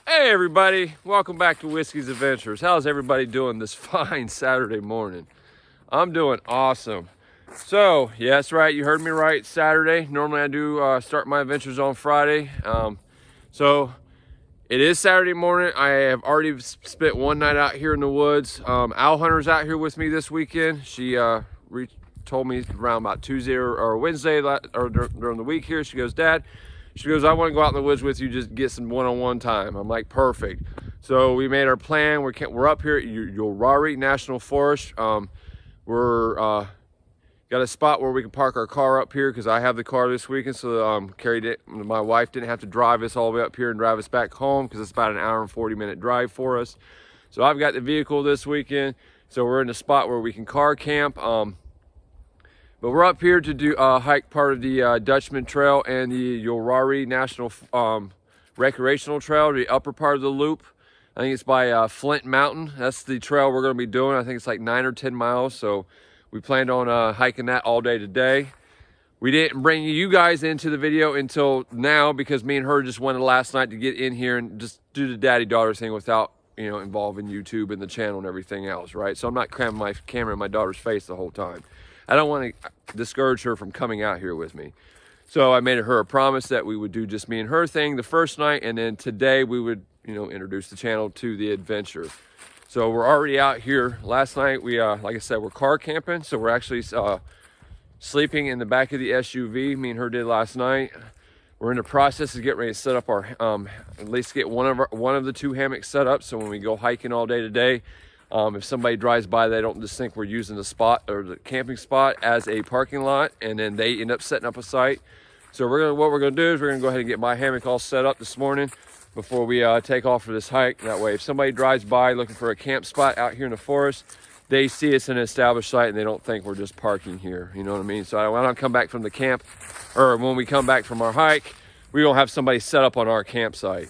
Hey everybody, welcome back to Whiskey's Adventures. How's everybody doing this fine Saturday morning? I'm doing awesome. So, yeah, that's right, you heard me right, Saturday. Normally I do start my adventures on Friday. So it is Saturday morning. I have already spent one night out here in the woods. Owl Hunter's out here with me this weekend. She told me around about Tuesday or Wednesday or during the week here. She goes, Dad, I want to go out in the woods with you, just get some one-on-one time. I'm like, perfect. So we made our plan. We're up here at Uwharrie National Forest. We're got a spot where we can park our car up here because I have the car this weekend. So my wife didn't have to drive us all the way up here and drive us back home because it's about an hour and 40-minute drive for us. So I've got the vehicle this weekend. So we're in a spot where we can car camp. But we're up here to do hike part of the Dutchman Trail and the Uwharrie National Recreational Trail, the upper part of the loop. I think it's by Flint Mountain. That's the trail we're going to be doing. I think it's like 9 or 10 miles. So we planned on hiking that all day today. We didn't bring you guys into the video until now because me and her just wanted last night to get in here and just do the daddy-daughter thing without, involving YouTube and the channel and everything else, right? So I'm not cramming my camera in my daughter's face the whole time. I don't want to discourage her from coming out here with me. So I made her a promise that we would do just me and her thing the first night, and then today we would, introduce the channel to the adventure. So we're already out here. Last night we, like I said, we're car camping. So we're actually sleeping in the back of the SUV. Me and her did last night. We're in the process of getting ready to set up our, at least get one of the two hammocks set up. So when we go hiking all day today, if somebody drives by, they don't just think we're using the spot or the camping spot as a parking lot, and then they end up setting up a site. So what we're gonna do is we're gonna go ahead and get my hammock all set up this morning before we take off for this hike. That way, if somebody drives by looking for a camp spot out here in the forest, they see it's an established site and they don't think we're just parking here. You know what I mean? So when I come back from the camp, or when we come back from our hike, we don't have somebody set up on our campsite.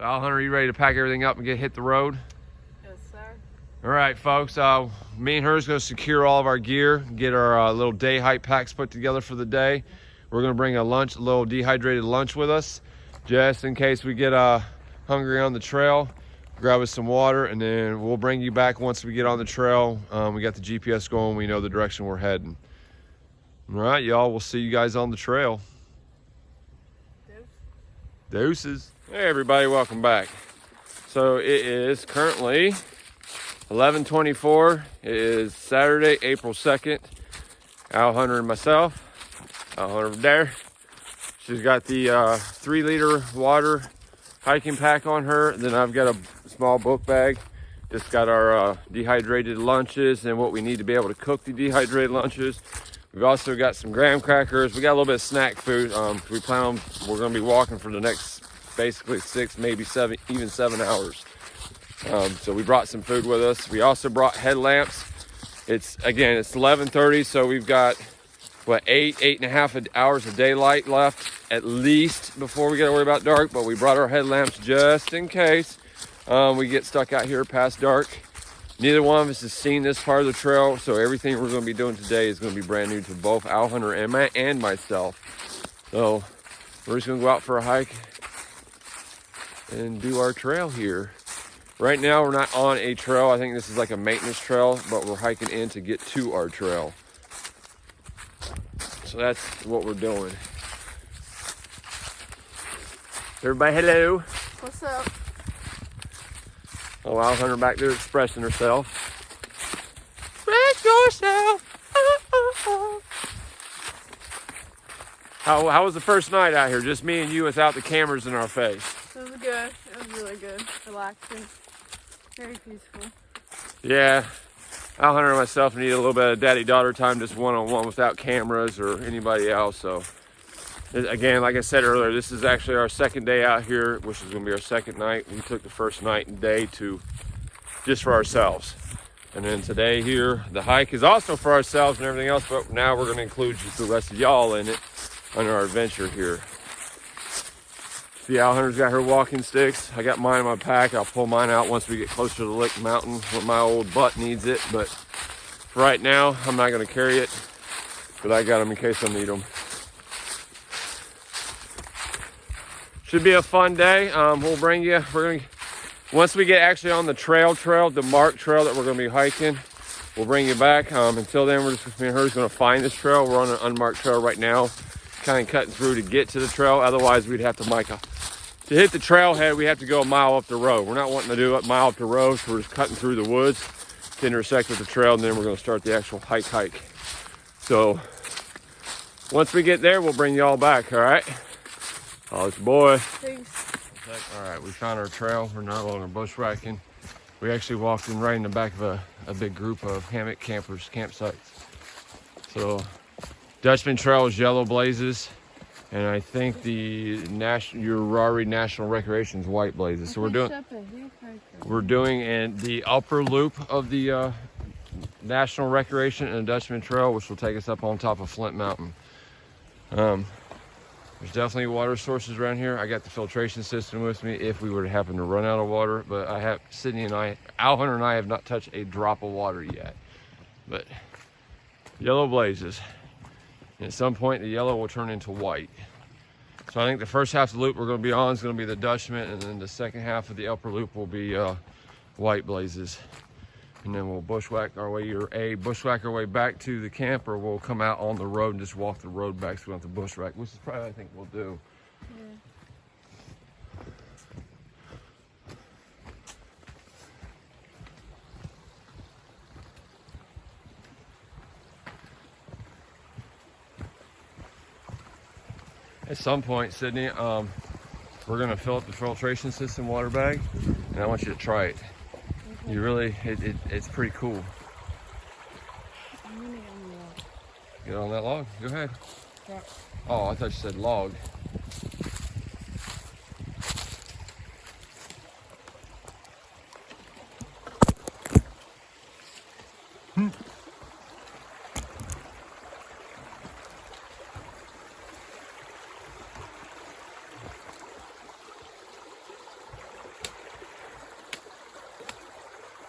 Owl Hunter, you ready to pack everything up and hit the road? Yes, sir. All right, folks. Me and her is going to secure all of our gear, get our little day hike packs put together for the day. We're going to bring a little dehydrated lunch with us, just in case we get hungry on the trail. Grab us some water, and then we'll bring you back once we get on the trail. We got the GPS going. We know the direction we're heading. All right, y'all. We'll see you guys on the trail. Deuces. Hey everybody, welcome back. So it is currently 11:24. It is Saturday, April 2nd. Owl Hunter and myself. Owl Hunter over there. She's got the 3-liter water hiking pack on her. Then I've got a small book bag. Just got our dehydrated lunches and what we need to be able to cook the dehydrated lunches. We've also got some graham crackers. We got a little bit of snack food. We're going to be walking for the next basically 6, maybe 7, even 7 hours. So we brought some food with us. We also brought headlamps. It's 11:30, so we've got 8.5 hours of daylight left at least before we got to worry about dark. But we brought our headlamps just in case we get stuck out here past dark. Neither one of us has seen this part of the trail, so everything we're going to be doing today is going to be brand new to both Owl Hunter and myself. So we're just going to go out for a hike and do our trail here. Right now we're not on a trail. I think this is like a maintenance trail, but we're hiking in to get to our trail. So that's what we're doing. Everybody, hello. What's up? Oh, Owl Hunter back there expressing herself. Express yourself. How was the first night out here? Just me and you without the cameras in our face. It was good. It was really good. Relaxing. Very peaceful. Yeah. Owl Hunter and myself need a little bit of daddy-daughter time, just one-on-one without cameras or anybody else. So, again, like I said earlier, this is actually our second day out here, which is going to be our second night. We took the first night and day to just for ourselves. And then today here, the hike is also for ourselves and everything else, but now we're gonna include the rest of y'all in it on our adventure here. See, Owl Hunter's got her walking sticks. I got mine in my pack. I'll pull mine out once we get closer to Flint Mountain where my old butt needs it. But for right now, I'm not gonna carry it, but I got them in case I need them. Should be a fun day. We'll bring you, once we get actually on the the marked trail that we're gonna be hiking, we'll bring you back. Until then, me and her's gonna find this trail. We're on an unmarked trail right now, kind of cutting through to get to the trail. Otherwise, we'd have to to hit the trailhead, we have to go a mile up the road. We're not wanting to do a mile up the road, so we're just cutting through the woods to intersect with the trail, and then we're gonna start the actual hike. So once we get there, we'll bring y'all back, all right? Oh, it's your boy. Thanks. All right, we found our trail. We're no longer bushwhacking. We actually walked in right in the back of a big group of hammock campsites. So Dutchman Trail is Yellow Blazes, and I think the Urari National Recreation is White Blazes. So we're doing in the upper loop of the National Recreation and Dutchman Trail, which will take us up on top of Flint Mountain. There's definitely water sources around here. I got the filtration system with me if we were to happen to run out of water, but Owl Hunter and I have not touched a drop of water yet. But Yellow Blazes. And at some point, the yellow will turn into white. So I think the first half of the loop we're gonna be on is gonna be the Dutchman, and then the second half of the upper loop will be White Blazes. And then we'll bushwhack our way back to the camp, or we'll come out on the road and just walk the road back so we don't have to bushwhack, which is probably what I think we'll do. At some point, Sydney, we're gonna fill up the filtration system water bag, and I want you to try it. Okay. You really, it's pretty cool. I'm gonna get on the log. Get on that log? Go ahead. Yeah. Oh, I thought you said log.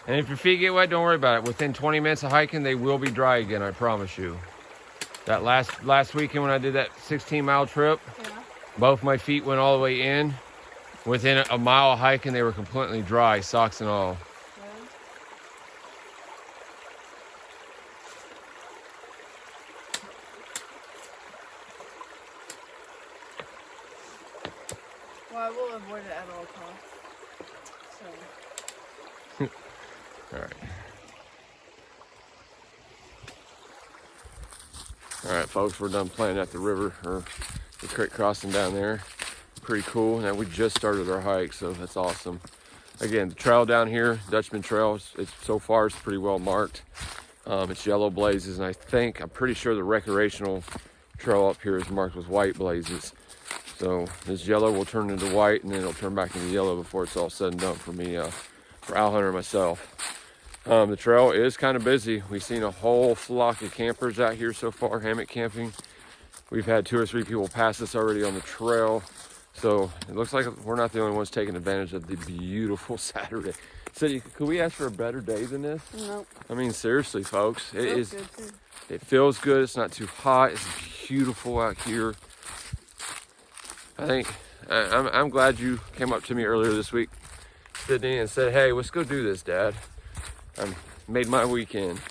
And if your feet get wet, don't worry about it. Within 20 minutes of hiking, they will be dry again, I promise you. That last weekend when I did that 16-mile trip, both my feet went all the way in. Within a mile of hiking, they were completely dry, socks and all. Well, I will avoid it at all costs. So. All right. All right, folks, we're done playing at the river, or the creek crossing down there. Pretty cool. Now we just started our hike, so that's awesome. Again, the trail down here, Dutchman Trail, so far it's pretty well marked. It's Yellow Blazes, and I'm pretty sure the recreational trail up here is marked with White Blazes. So this yellow will turn into white, and then it'll turn back into yellow before it's all said and done for me, for Owl Hunter and myself. The trail is kind of busy. We've seen a whole flock of campers out here so far, hammock camping. We've had 2 or 3 people pass us already on the trail. So it looks like we're not the only ones taking advantage of the beautiful Saturday. So could we ask for a better day than this? Nope. I mean, seriously, folks, It feels good. It's not too hot. It's beautiful out here. I think, I'm glad you came up to me earlier this week, Sydney, and said, hey, let's go do this, Dad. I made my weekend.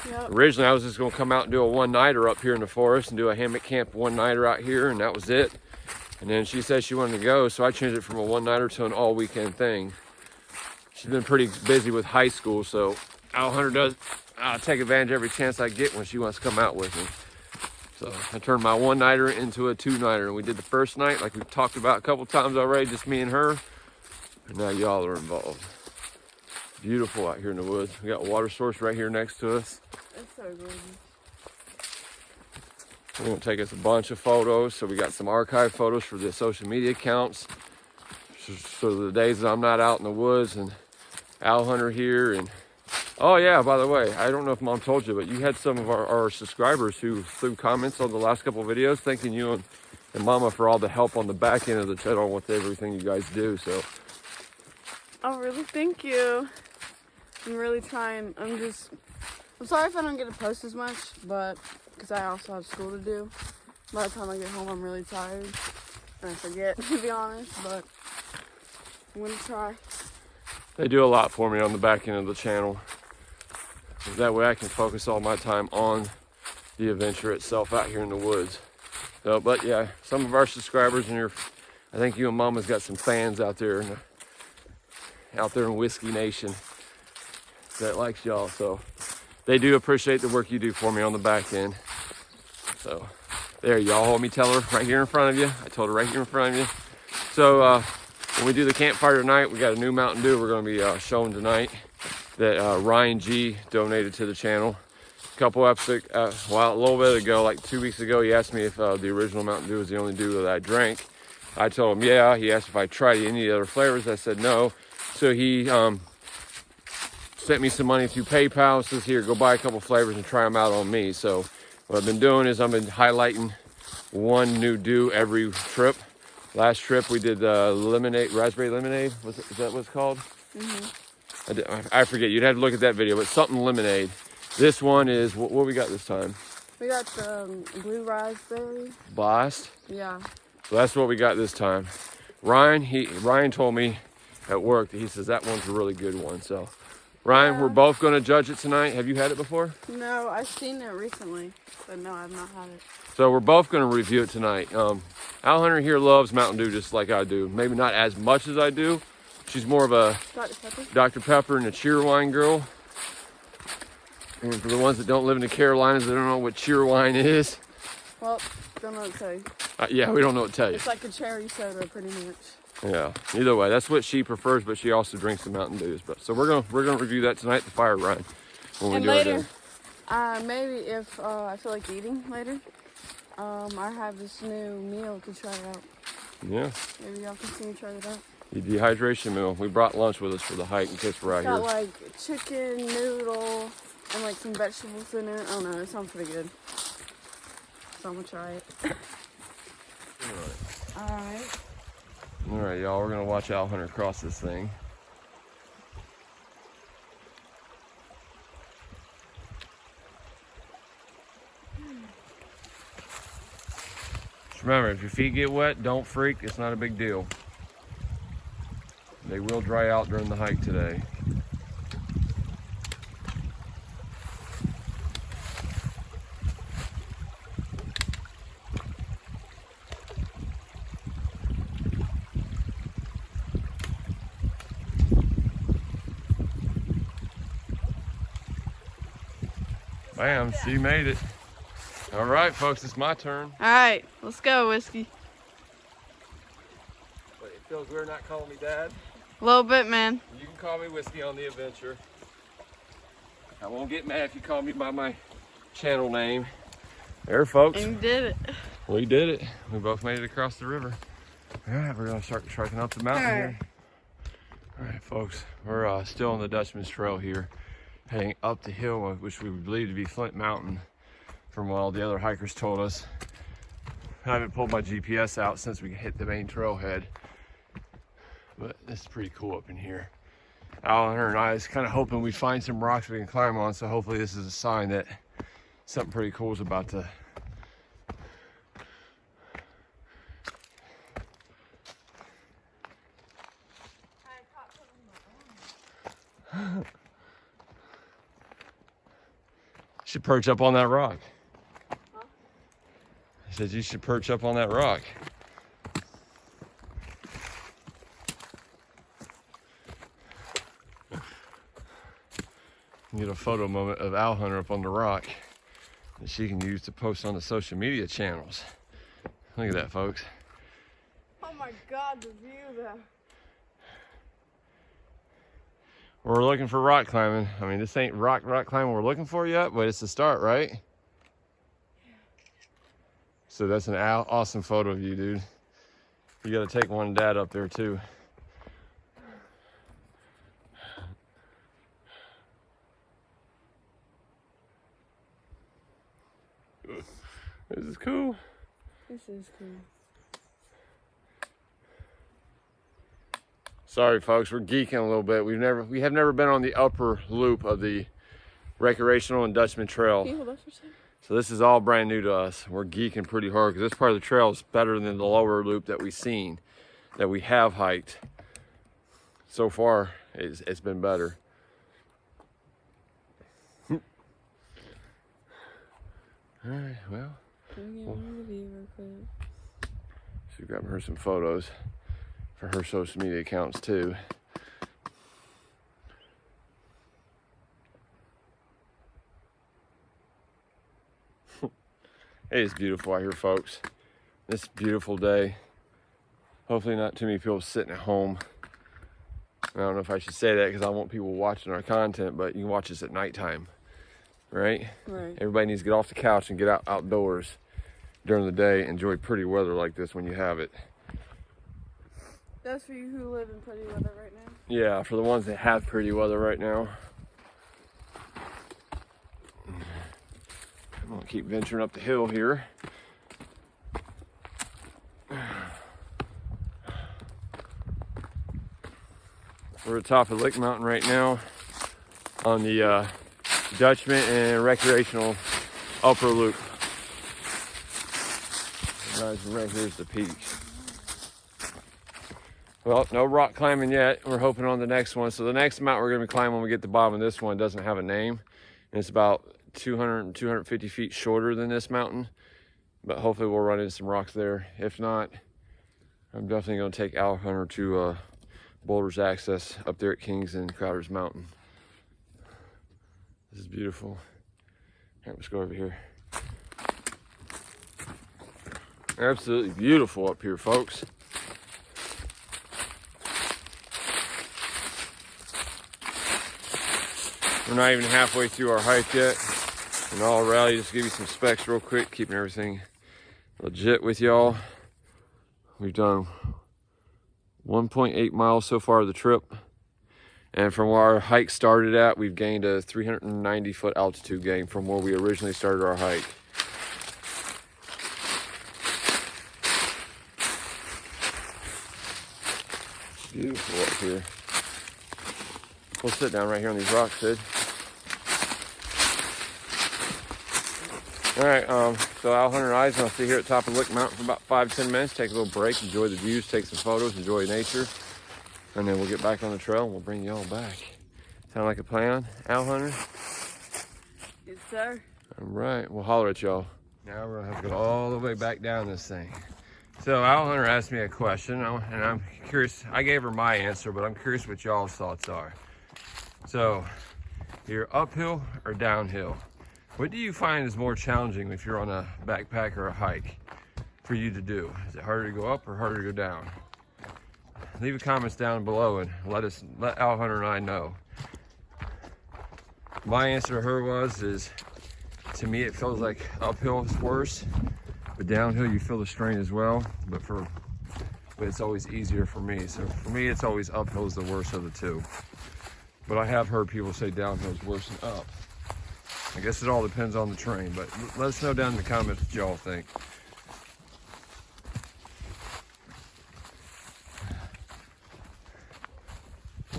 Yep. Originally, I was just gonna come out and do a one-nighter up here in the forest and do a hammock camp one-nighter out here, and that was it. And then she said she wanted to go, so I changed it from a one-nighter to an all-weekend thing. She's been pretty busy with high school, so Owl Hunter does take advantage of every chance I get when she wants to come out with me. So I turned my one-nighter into a two-nighter, and we did the first night, like we've talked about a couple times already, just me and her, and now y'all are involved. Beautiful out here in the woods. We got a water source right here next to us. It's so gorgeous. We're gonna take us a bunch of photos. So we got some archive photos for the social media accounts. So the days that I'm not out in the woods, and Owl Hunter here, and Oh yeah, by the way, I don't know if Mom told you, but you had some of our subscribers who threw comments on the last couple of videos thanking you and Mama for all the help on the back end of the channel with everything you guys do. So. Oh, really? Thank you. I'm really trying. I'm sorry if I don't get to post as much, but because I also have school to do. By the time I get home, I'm really tired. And I forget, to be honest, but I'm going to try. They do a lot for me on the back end of the channel. That way I can focus all my time on the adventure itself out here in the woods. So, but yeah, some of our subscribers and I think you and Mama's got some fans out there in Whiskey Nation that likes y'all. So they do appreciate the work you do for me on the back end. So there, y'all hold me, tell her right here in front of you. I told her right here in front of you. So when we do the campfire tonight, we got a new Mountain Dew we're going to be showing tonight that Ryan G donated to the channel. A couple episodes, a little bit ago, like 2 weeks ago, he asked me if the original Mountain Dew was the only Dew that I drank. I told him, yeah. He asked if I tried any other flavors. I said no. So he sent me some money through PayPal. Says, here, go buy a couple flavors and try them out on me. So what I've been doing is I've been highlighting one new Dew every trip. Last trip we did lemonade, raspberry lemonade. Is that what it's called? Mm-hmm. I forget. You'd have to look at that video, but something lemonade. This one is what we got this time. We got the blue raspberry. Blast. Yeah. So that's what we got this time. Ryan told me at work that he says that one's a really good one. So Ryan, we're both going to judge it tonight. Have you had it before? No, I've seen it recently, but no, I've not had it. So we're both going to review it tonight. Al Hunter here loves Mountain Dew just like I do. Maybe not as much as I do. She's more of a Dr. Pepper and a Cheerwine girl. And for the ones that don't live in the Carolinas, they don't know what Cheerwine is. Well, don't know what to tell you. Yeah, we don't know what to tell you. It's like a cherry soda, pretty much. Yeah. Either way, that's what she prefers, but she also drinks the Mountain Dews. But so we're gonna review that tonight at the fire ride. And later, maybe if I feel like eating later, I have this new meal to try out. Yeah. Maybe y'all can see me try it out. The dehydration meal. We brought lunch with us for the hike in case we're out here. Got like chicken, noodle, and like some vegetables in it. I don't know. It sounds pretty good. So I'm gonna try it. Alright. Alright, y'all. We're gonna watch Al Hunter cross this thing. Just remember, if your feet get wet, don't freak. It's not a big deal. They will dry out during the hike today. Bam, she made it. All right, folks, it's my turn. All right, let's go, Whiskey. But it feels weird not calling me Dad. A little bit, man. You can call me Whiskey on the adventure. I won't get mad if you call me by my channel name. There, folks. And you did it. We did it. We both made it across the river. All right, we're gonna start trekking up the mountain here. All right, folks, we're still on the Dutchman's Trail here, heading up the hill, which we believe to be Flint Mountain, from what all the other hikers told us. I haven't pulled my GPS out since we hit the main trailhead, but this is pretty cool up in here. Al and I is kind of hoping we find some rocks we can climb on, so hopefully this is a sign that something pretty cool is about to should perch up on that rock. Huh? I said you should perch up on that rock. Get a photo moment of Al Hunter up on the rock that she can use to post on the social media channels. Look at that, folks. Oh my God, the view though. We're looking for rock climbing. I mean, this ain't rock climbing we're looking for yet, but it's the start, right? Yeah. So that's an awesome photo of you, dude. You gotta take one Dad up there too. This is cool. This is cool. Sorry, folks, we're geeking a little bit. We have never been on the upper loop of the recreational and Dutchman Trail. Can you hold up for a second? So this is all brand new to us. We're geeking pretty hard because this part of the trail is better than the lower loop that we've seen, that we have hiked. So far, it's been better. All right, well. So grabbing her some photos for her social media accounts too. It is beautiful out here, folks. This beautiful day. Hopefully not too many people sitting at home. I don't know if I should say that because I want people watching our content, but you can watch this at nighttime, right? Right. Everybody needs to get off the couch and get outdoors during the day. Enjoy pretty weather like this when you have it. That's for you who live in pretty weather right now? Yeah, for the ones that have pretty weather right now. I'm gonna keep venturing up the hill here. We're at the top of Flint Mountain right now on the Dutchman and recreational upper loop. Right here's the peak. Well, no rock climbing yet. We're hoping on the next one. So the next mountain we're gonna be climbing when we get to the bottom of this one doesn't have a name. And it's about 200, 250 feet shorter than this mountain. But hopefully we'll run into some rocks there. If not, I'm definitely gonna take Owl Hunter to Boulder's Access up there at Kings and Crowder's Mountain. This is beautiful. All right, let's go over here. Absolutely beautiful up here, folks. We're not even halfway through our hike yet. And all rally, just give you some specs real quick, keeping everything legit with y'all. We've done 1.8 miles so far of the trip. And from where our hike started at, we've gained a 390-foot altitude gain from where we originally started our hike. Beautiful up here. We'll sit down right here on these rocks, Sid. All right, so Owl Hunter and I is gonna sit here at the top of Flint Mountain for about 5-10 minutes, take a little break, enjoy the views, take some photos, enjoy nature, and then we'll get back on the trail and we'll bring y'all back. Sound like a plan, Owl Hunter? Yes, sir. All right, we'll holler at y'all. Now we're gonna have to go all the way back down this thing. So Owl Hunter asked me a question, and I'm curious. I gave her my answer, but I'm curious what y'all's thoughts are. So, you're uphill or downhill? What do you find is more challenging if you're on a backpack or a hike for you to do? Is it harder to go up or harder to go down? Leave the comments down below and let Owl Hunter and I know. My answer to her is to me it feels like uphill is worse, but downhill you feel the strain as well. But it's always easier for me. So for me, it's always uphill is the worst of the two. But I have heard people say downhill is worse than up. I guess it all depends on the terrain, but let us know down in the comments what y'all think.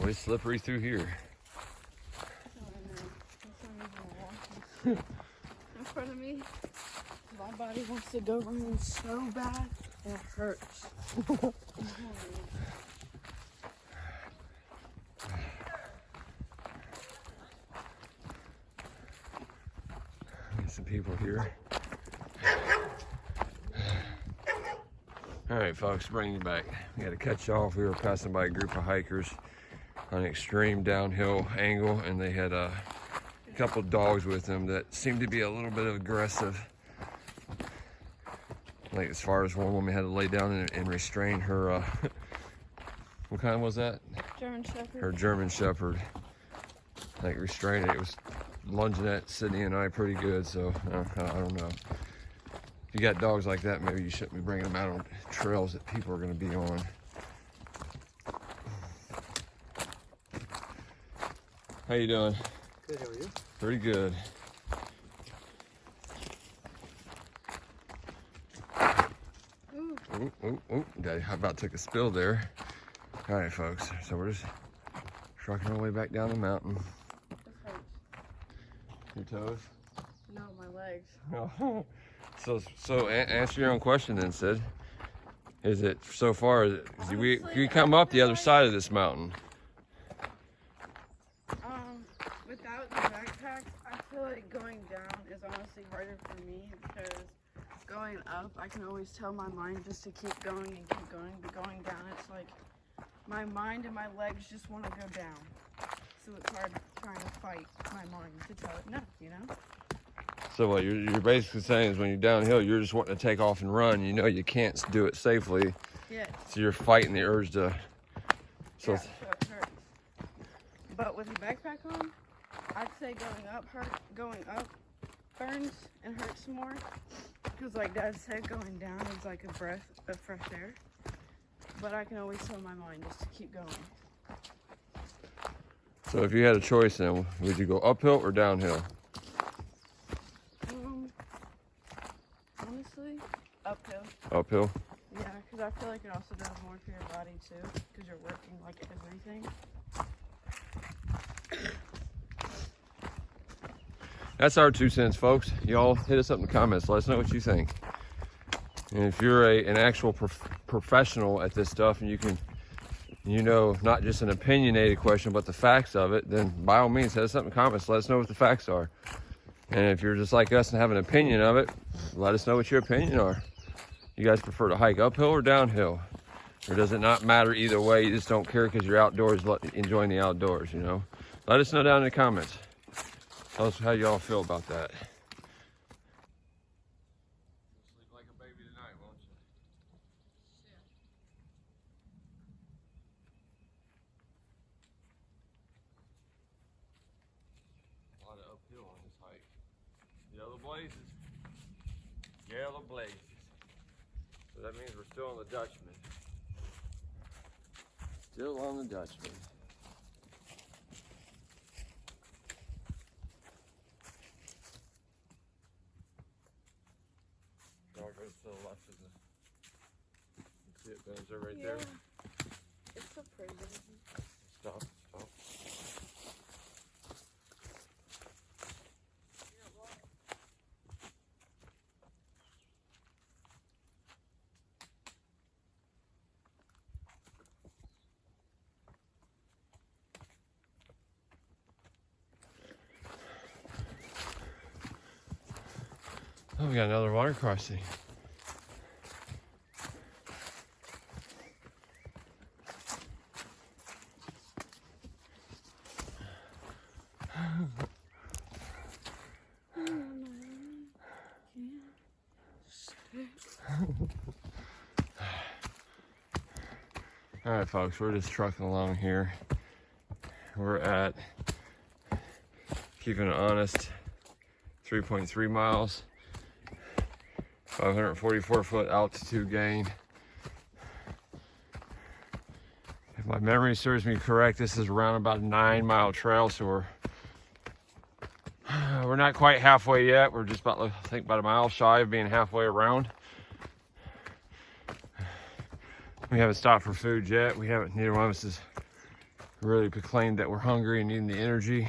Boy, it's slippery through here. In front of me, my body wants to go running so bad, and it hurts. Some people here. All right, folks, bring you back. We got to cut you off. We were passing by a group of hikers on an extreme downhill angle, and they had a couple dogs with them that seemed to be a little bit aggressive. Like as far as one woman had to lay down and restrain her. What kind was that? German Shepherd. Her German Shepherd. Like restraining it. It was lunging at Sydney and I pretty good, so I don't know. If you got dogs like that, maybe you shouldn't be bringing them out on trails that people are going to be on. How you doing? Good, how are you? Pretty good. Daddy, I about took a spill there. All right, folks. So we're just trucking our way back down the mountain. This hurts. Your toes? No, my legs. Oh. So answer your own question then, Sid. Is it so far? We come up the other side of this mountain. Without the backpack, I feel like going down is honestly harder for me because going up, I can always tell my mind just to keep going and keep going. But going down, it's like my mind and my legs just want to go down. So it's hard trying to fight my mind to tell it no, you know? So what you're basically saying is when you're downhill, you're just wanting to take off and run. You know you can't do it safely. Yeah. So you're fighting the urge to. So yeah, so it hurts. But with the backpack on, I'd say going up burns and hurts more. Because like Dad said, going down is like a breath of fresh air. But I can always tell my mind just to keep going. So if you had a choice then, would you go uphill or downhill? Honestly, uphill. Uphill? Yeah, because I feel like it also does more for your body too, because you're working like everything. That's our 2 cents, folks. Y'all hit us up in the comments. Let us know what you think. And if you're an actual professional at this stuff and you can, not just an opinionated question, but the facts of it, then by all means, hit us up in the comments. Let us know what the facts are. And if you're just like us and have an opinion of it, let us know what your opinion are. You guys prefer to hike uphill or downhill? Or does it not matter either way? You just don't care because you're outdoors, enjoying the outdoors, Let us know down in the comments. Tell us how y'all feel about that. Sleep like a baby tonight, won't you? A lot of uphill on this hike. Yellow blazes. Yellow blazes. So that means we're still on the Dutchman. Still on the Dutchman. Dog goes to the left of the. You see it bends there right there? It's so pretty. Stop. Oh, we got another water crossing. All right, folks, we're just trucking along here. We're at, keeping it honest, 3.3 miles. 544-foot altitude gain. If my memory serves me correct, this is around about a 9-mile trail, so we're not quite halfway yet. We're just about, I think, about a mile shy of being halfway around. We haven't stopped for food yet. Neither one of us has really proclaimed that we're hungry and needing the energy.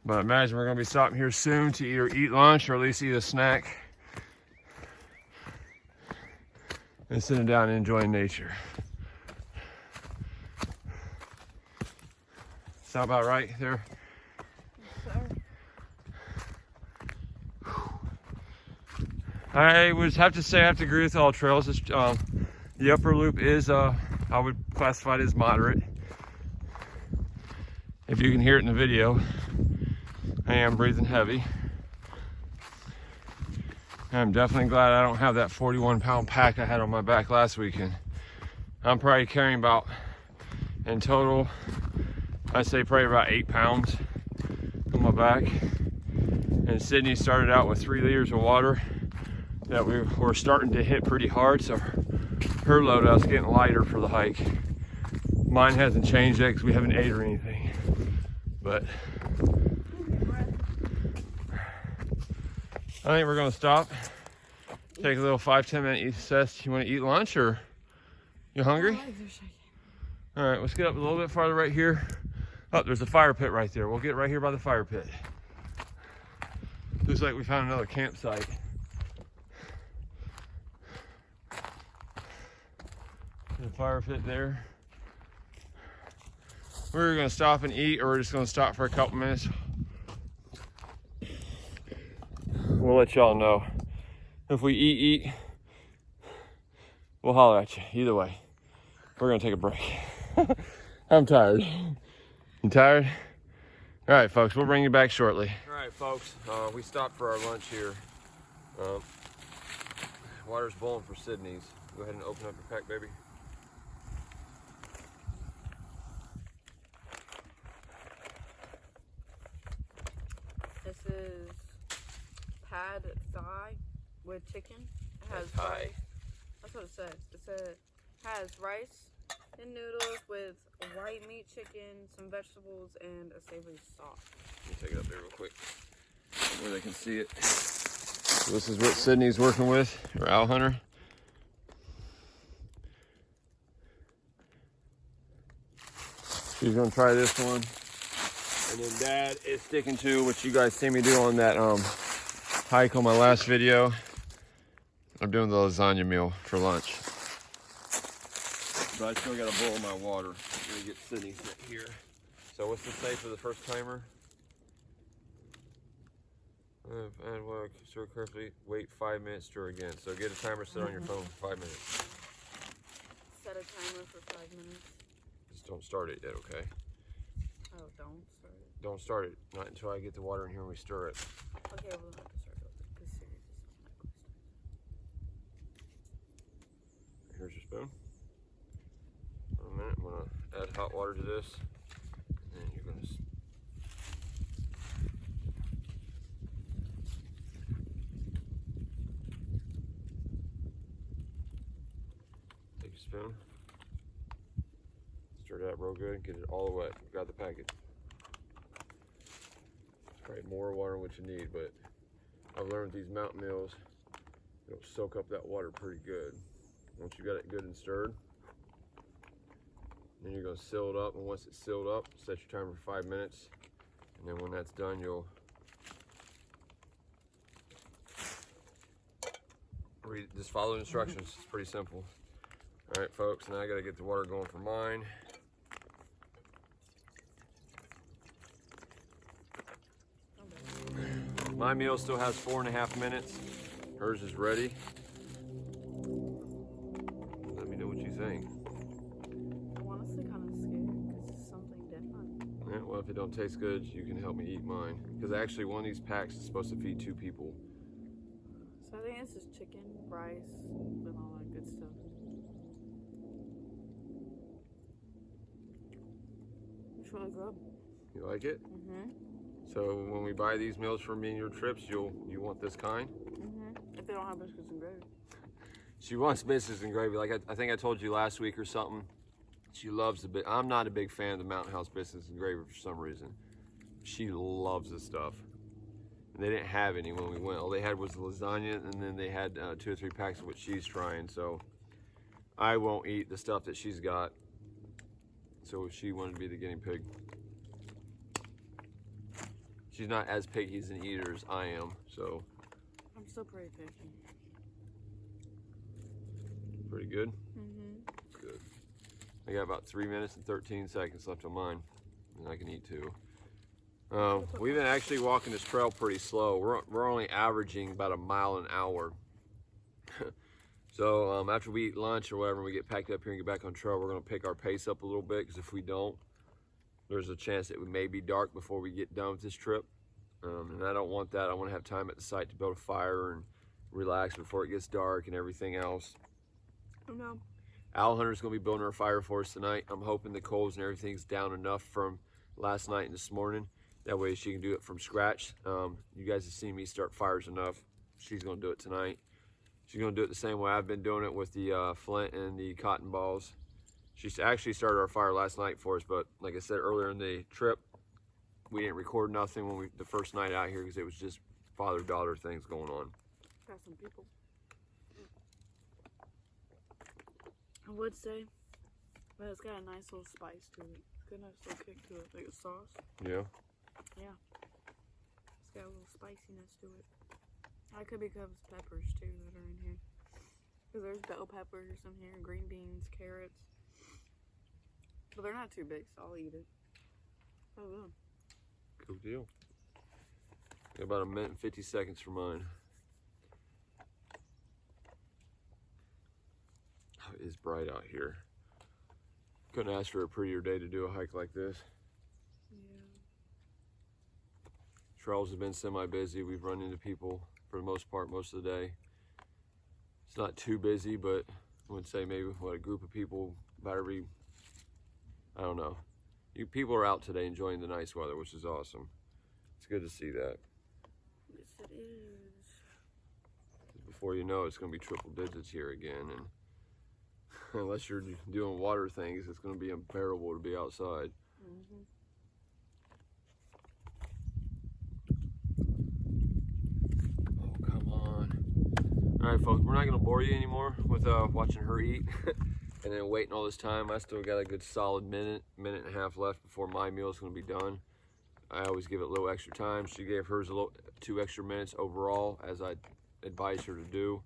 But I imagine we're gonna be stopping here soon to either eat lunch or at least eat a snack. And sitting down and enjoying nature. Sound about right there? Yes, I would have to say I have to agree with all trails. The upper loop is, I would classify it as moderate. If you can hear it in the video, I am breathing heavy. I'm definitely glad I don't have that 41-pound pack I had on my back last weekend. I'm probably carrying about, in total, I'd say probably about 8 pounds on my back. And Sydney started out with 3 liters of water that we were starting to hit pretty hard, so her load I was getting lighter for the hike. Mine hasn't changed yet because we haven't ate or anything. But I think we're gonna stop. Take a little 5-10 minute recess. You want to eat lunch or you hungry? My legs are shaking. All right, let's get up a little bit farther right here. Oh, there's a fire pit right there. We'll get right here by the fire pit. Looks like we found another campsite. The fire pit there. We're gonna stop and eat, or we're just gonna stop for a couple minutes. We'll let y'all know. If we eat, we'll holler at you. Either way, we're gonna take a break. I'm tired. You tired? All right, folks, we'll bring you back shortly. All right, folks, we stopped for our lunch here. Water's boiling for Sydney's. Go ahead and open up your pack, baby. This is pad thai with chicken. It has Thai. rice. That's what it says. It said has rice and noodles with white meat chicken, some vegetables, and a savory sauce. Let me take it up there real quick where they can see it. So this is what Sydney's working with, or Owl Hunter. She's gonna try this one. And then Dad is sticking to what you guys see me do on that hike on my last video. I'm doing the lasagna meal for lunch. But I still gotta boil my water. I'm gonna get Sydney's here. So what's this say for the first timer? Add water, stir carefully, wait 5 minutes, stir again. So get a timer set on your phone for 5 minutes. Set a timer for 5 minutes. Just don't start it yet, okay? Oh, don't start it. Don't start it, not until I get the water in here and we stir it. Okay, we'll have to start it because seriously, this is Here's your spoon. For a minute, I'm gonna add hot water to this. And then you're gonna take a spoon. Stir it out real good, get it all wet. Grab the packet. It's probably more water than what you need, but I've learned these mountain meals, it'll soak up that water pretty good. Once you got it good and stirred, then you're gonna seal it up, and once it's sealed up, set your timer for 5 minutes, and then when that's done, you'll just follow the instructions. It's pretty simple. All right, folks, now I gotta get the water going for mine. My meal still has 4.5 minutes. Hers is ready. Let me know what you think. I'm honestly kind of scared because it's something different. Yeah, well, if it don't taste good, you can help me eat mine. Because actually, one of these packs is supposed to feed 2 people. So I think this is chicken, rice, and all that good stuff. It's really good. You like it? Mm-hmm. So when we buy these meals for me and your trips, you want this kind? Mm-hmm. If they don't have biscuits and gravy. She wants biscuits and gravy. Like I think I told you last week or something. She loves the bit. I'm not a big fan of the Mountain House biscuits and gravy for some reason. She loves this stuff. And they didn't have any when we went. All they had was the lasagna, and then they had 2 or 3 packs of what she's trying. So I won't eat the stuff that she's got. So she wanted to be the guinea pig. She's not as picky as an eater as I am, so. I'm still pretty picky. Pretty good? Mm-hmm. Good. I got about 3 minutes and 13 seconds left on mine, and I can eat 2. We've been actually walking this trail pretty slow. We're only averaging about a mile an hour. So after we eat lunch or whatever, and we get packed up here and get back on trail, we're gonna pick our pace up a little bit, because if we don't, there's a chance that we may be dark before we get done with this trip. And I don't want that. I want to have time at the site to build a fire and relax before it gets dark and everything else. Oh no. Owl Hunter's going to be building our fire for us tonight. I'm hoping the coals and everything's down enough from last night and this morning. That way she can do it from scratch. You guys have seen me start fires enough. She's going to do it tonight. She's going to do it the same way I've been doing it with the flint and the cotton balls. She actually started our fire last night for us, but like I said earlier in the trip, we didn't record nothing the first night out here because it was just father-daughter things going on. Got some people. I would say, but it's got a nice little spice to it. It's got a nice little kick to it, like a sauce. Yeah. Yeah. It's got a little spiciness to it. I could be because peppers too that are in here. Because there's bell peppers in here, green beans, carrots. But they're not too big, so I'll eat it. Oh, good. Cool deal. Got about 1 minute and 50 seconds for mine. Oh, it is bright out here. Couldn't ask for a prettier day to do a hike like this. Yeah. Trails have been semi-busy. We've run into people for the most part most of the day. It's not too busy, but I would say maybe what a group of people about every, I don't know. People are out today enjoying the nice weather, which is awesome. It's good to see that. Yes, it is. Before you know it, it's going to be triple digits here again, and unless you're doing water things, it's going to be unbearable to be outside. Mm-hmm. Oh, come on. All right, folks, we're not going to bore you anymore with watching her eat and then waiting all this time. I still got a good solid minute and a half left before my meal is going to be done. I always give it a little extra time. She gave hers 2 extra minutes overall, as I advised her to do.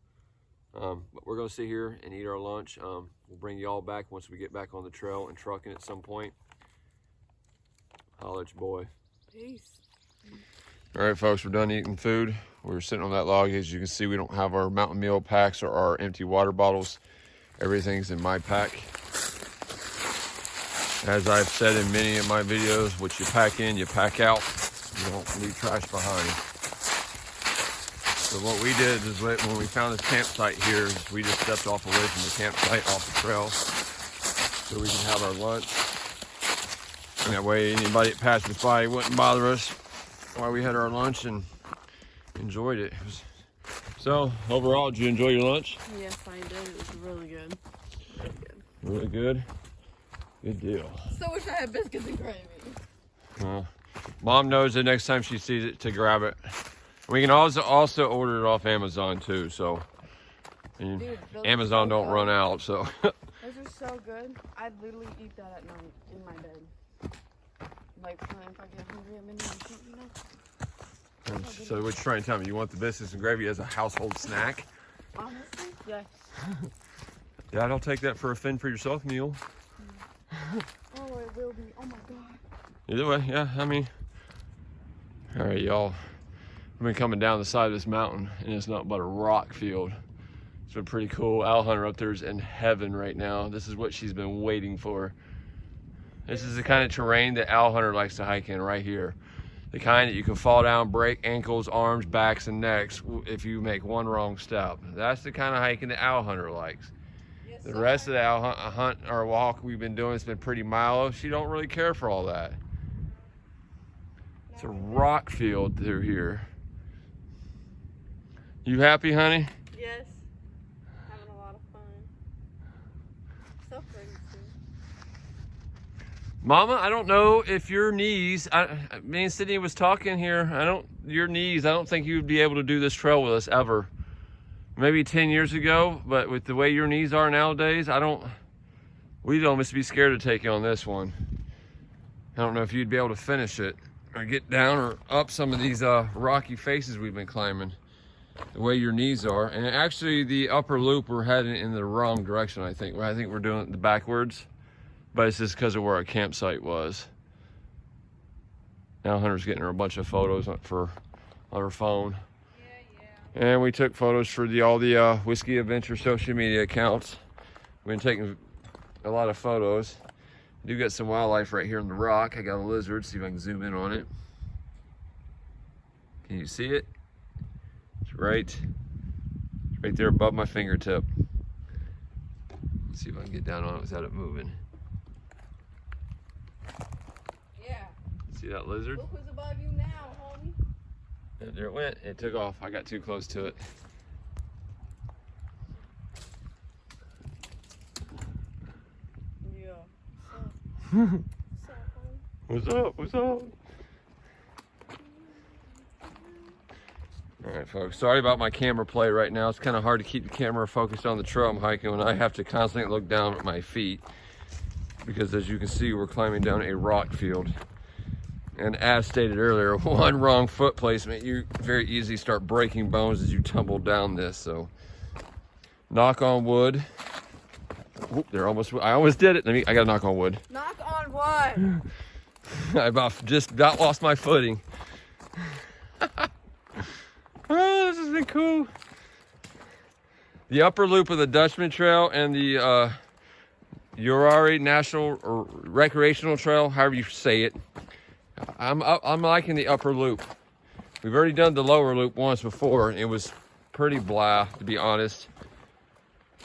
But we're going to sit here and eat our lunch. We'll bring y'all back once we get back on the trail and trucking at some point. Holla at your boy. Peace. All right, folks, we're done eating food. We're sitting on that log. As you can see, we don't have our mountain meal packs or our empty water bottles. Everything's in my pack. As I've said in many of my videos, what you pack in, you pack out. You don't leave trash behind. So what we did is when we found this campsite here, is we just stepped off away from the campsite, off the trail, so we can have our lunch. And that way anybody that passed us by wouldn't bother us while we had our lunch and enjoyed it. So overall, did you enjoy your lunch? Yes, I did. It was really good. Really good. Really good? Good deal. So wish I had biscuits and gravy. Mom knows that next time she sees it to grab it. We can also order it off Amazon too, so and Dude, Amazon don't run out, so. Those are so good. I'd literally eat that at night in my bed. Like if I get hungry at midnight, you know? So what you trying to tell me? You want the biscuits and gravy as a household snack? Honestly, yes. Dad, I'll take that for a fend for yourself meal. Oh, it will be. Oh my god. Either way, yeah, I mean. All right, y'all. I've been coming down the side of this mountain, and it's not but a rock field. It's been pretty cool. Owl Hunter up there is in heaven right now. This is what she's been waiting for. This is the kind of terrain that Owl Hunter likes to hike in right here. The kind that you can fall down, break ankles, arms, backs, and necks if you make one wrong step. That's the kind of hiking that Owl Hunter likes. Yes, The rest of the owl hunt or walk we've been doing has been pretty mellow. She don't really care for all that. It's a rock field through here. You happy, honey? Yes. Having a lot of fun. So pretty too. Mama, I don't know if your knees, me and Sydney was talking here, your knees, I don't think you would be able to do this trail with us ever. Maybe 10 years ago, but with the way your knees are nowadays, we'd almost be scared to take you on this one. I don't know if you'd be able to finish it or get down or up some of these rocky faces we've been climbing, the way your knees are. And actually the upper loop, we're heading in the wrong direction, I think. I think we're doing it backwards, but it's just because of where our campsite was. Now Hunter's getting her a bunch of photos on her phone. And we took photos for all the Whiskey Adventure social media accounts. We've been taking a lot of photos. I do got some wildlife right here in the rock. I got a lizard, see if I can zoom in on it. Can you see it? It's right there above my fingertip. Let's see if I can get down on it without it moving. Yeah. See that lizard? Look who's above you now, homie. And there it went. It took off. I got too close to it. Yeah. What's up? What's up? All right, folks, sorry about my camera play right now. It's kind of hard to keep the camera focused on the trail I'm hiking when I have to constantly look down at my feet, because as you can see, we're climbing down a rock field. And as stated earlier, one wrong foot placement, you very easily start breaking bones as you tumble down this. So, knock on wood. Oop, I almost did it. I gotta knock on wood. Knock on wood. I just about lost my footing. Oh, this has been cool. The upper loop of the Dutchman Trail and the Urari National or Recreational Trail, however you say it. I'm liking the upper loop. We've already done the lower loop once before. It was pretty blah, to be honest.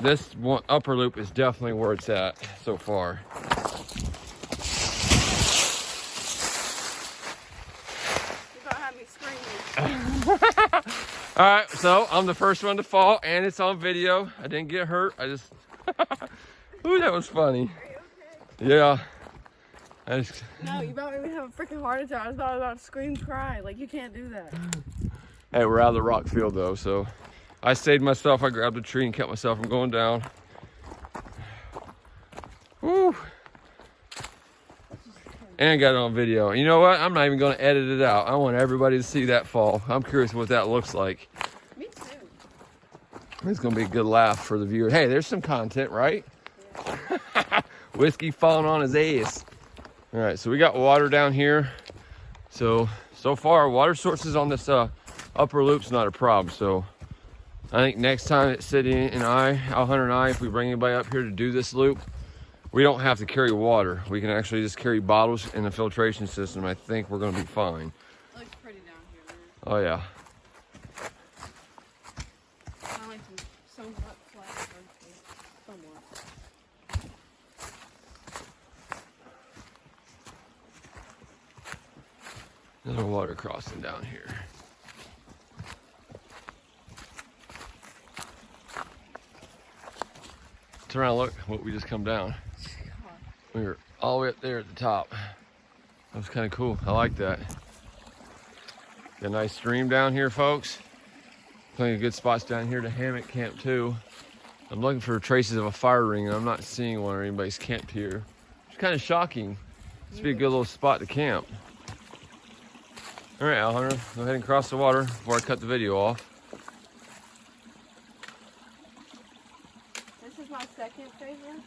This one, upper loop, is definitely where it's at so far. You're gonna have me screaming. All right, so I'm the first one to fall, and it's on video. I didn't get hurt. I just, ooh, that was funny. Are you okay? Yeah. No, you about made me have a freaking heart attack. I was about to scream, cry. Like, you can't do that. Hey, we're out of the rock field though, so I saved myself. I grabbed a tree and kept myself from going down. Woo! And got it on video. You know what? I'm not even going to edit it out. I want everybody to see that fall. I'm curious what that looks like. Me too. It's going to be a good laugh for the viewer. Hey, there's some content, right? Yeah. Whiskey falling on his ass. All right, so we got water down here. So far, water sources on this upper loop's not a problem. So I think next time that City and Al Hunter and I, if we bring anybody up here to do this loop, we don't have to carry water. We can actually just carry bottles in the filtration system. I think we're gonna be fine. It looks pretty down here, man. Oh yeah. I like somewhat flat, somewhat. There's a water crossing down here. Turn around, look what we just come down. We were all the way up there at the top. That was kind of cool. I like that. Got a nice stream down here, folks. Plenty of good spots down here to hammock camp too. I'm looking for traces of a fire ring, and I'm not seeing one or anybody's camped here. It's kind of shocking. This would be a good little spot to camp. All right, Al Hunter, go ahead and cross the water before I cut the video off. This is my second favorite.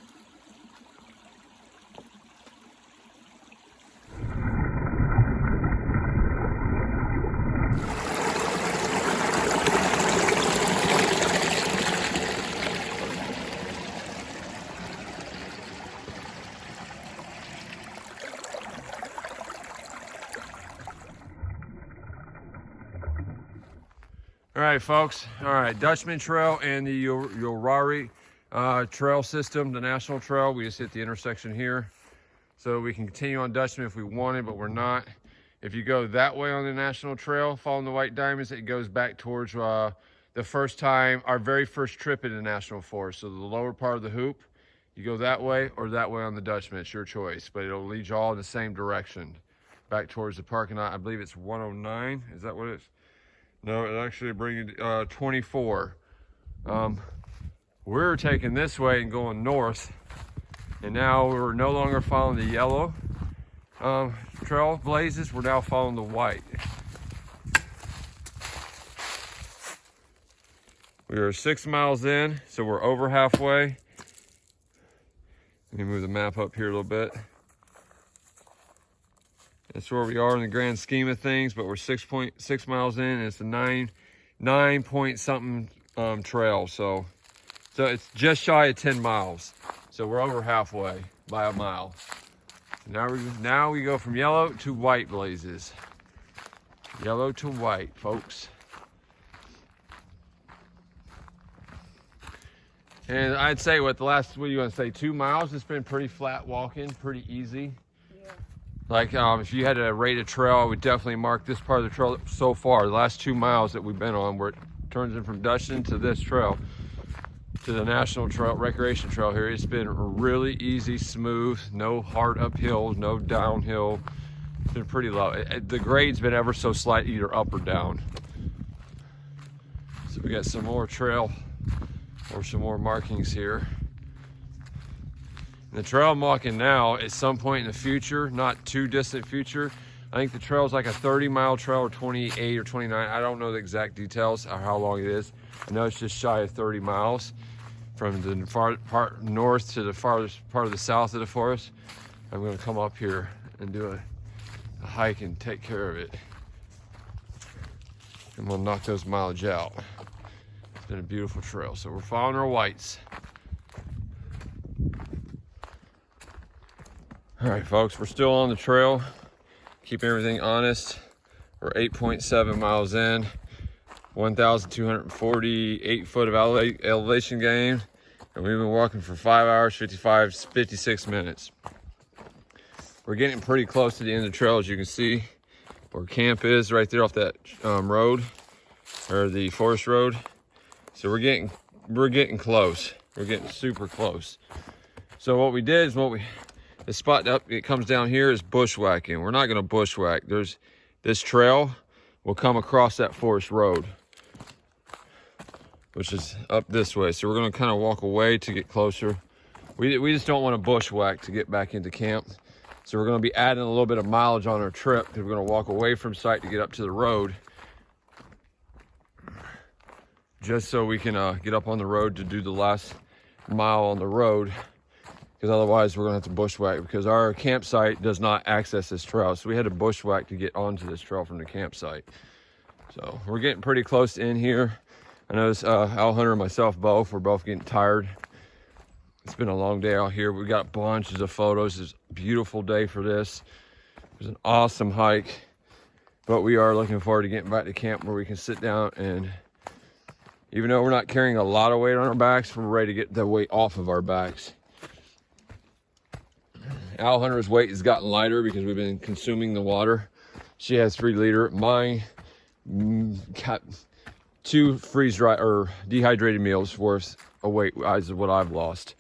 All right, folks. All right, Dutchman Trail and the Urari trail system, the national trail. We just hit the intersection here. So we can continue on Dutchman if we wanted, but we're not. If you go that way on the national trail, following the white diamonds, it goes back towards the first time, our very first trip into National Forest. So the lower part of the hoop, you go that way or that way on the Dutchman. It's your choice, but it'll lead you all in the same direction. Back towards the parking lot. I believe it's 109. Is that what it's? No, it actually brings you 24. We're taking this way and going north, and now we're no longer following the yellow trail blazes. We're now following the white. We are 6 miles in, so we're over halfway. Let me move the map up here a little bit. That's where we are in the grand scheme of things, but we're 6.6 miles in, and it's a 9 point something trail. So it's just shy of 10 miles. So we're over halfway by a mile. Now we go from yellow to white blazes. Yellow to white, folks. And I'd say what the last, what do you want to say, 2 miles, it's been pretty flat walking, pretty easy. Like if you had to rate a trail, I would definitely mark this part of the trail so far. The last 2 miles that we've been on, where it turns in from Dutchman to this trail, to the national trail, recreation trail here. It's been really easy, smooth, no hard uphill, no downhill. It's been pretty low. The grade's been ever so slight, either up or down. So we got some more trail or some more markings here. And the trail I'm walking now, at some point in the future, not too distant future, I think the trail is like a 30-mile trail or 28 or 29. I don't know the exact details or how long it is. I know it's just shy of 30 miles from the far part north to the farthest part of the south of the forest. I'm going to come up here and do a hike and take care of it. And we'll knock those mileage out. It's been a beautiful trail. So we're following our whites. All right, folks, we're still on the trail. Keep everything honest. We're 8.7 miles in, 1,248 foot of elevation gain, and we've been walking for 5 hours, 56 minutes. We're getting pretty close to the end of the trail, as you can see, where camp is right there off that road, or the forest road. So we're getting close. We're getting super close. So what we did is the spot up it comes down here is bushwhacking. We're not going to bushwhack. There's this trail will come across that forest road, which is up this way. So we're going to kind of walk away to get closer. We just don't want to bushwhack to get back into camp. So we're going to be adding a little bit of mileage on our trip because we're going to walk away from site to get up to the road, just so we can get up on the road to do the last mile on the road. Because otherwise we're gonna have to bushwhack because our campsite does not access this trail. So we had to bushwhack to get onto this trail from the campsite. So we're getting pretty close in here. I know Al Hunter and myself both, we're both getting tired. It's been a long day out here. We got bunches of photos. It's a beautiful day for this. It was an awesome hike, but we are looking forward to getting back to camp where we can sit down, and even though we're not carrying a lot of weight on our backs, we're ready to get the weight off of our backs. Al Hunter's weight has gotten lighter because we've been consuming the water. She has 3 liter. Mine got 2 freeze-dried or dehydrated meals worth of weight is what I've lost.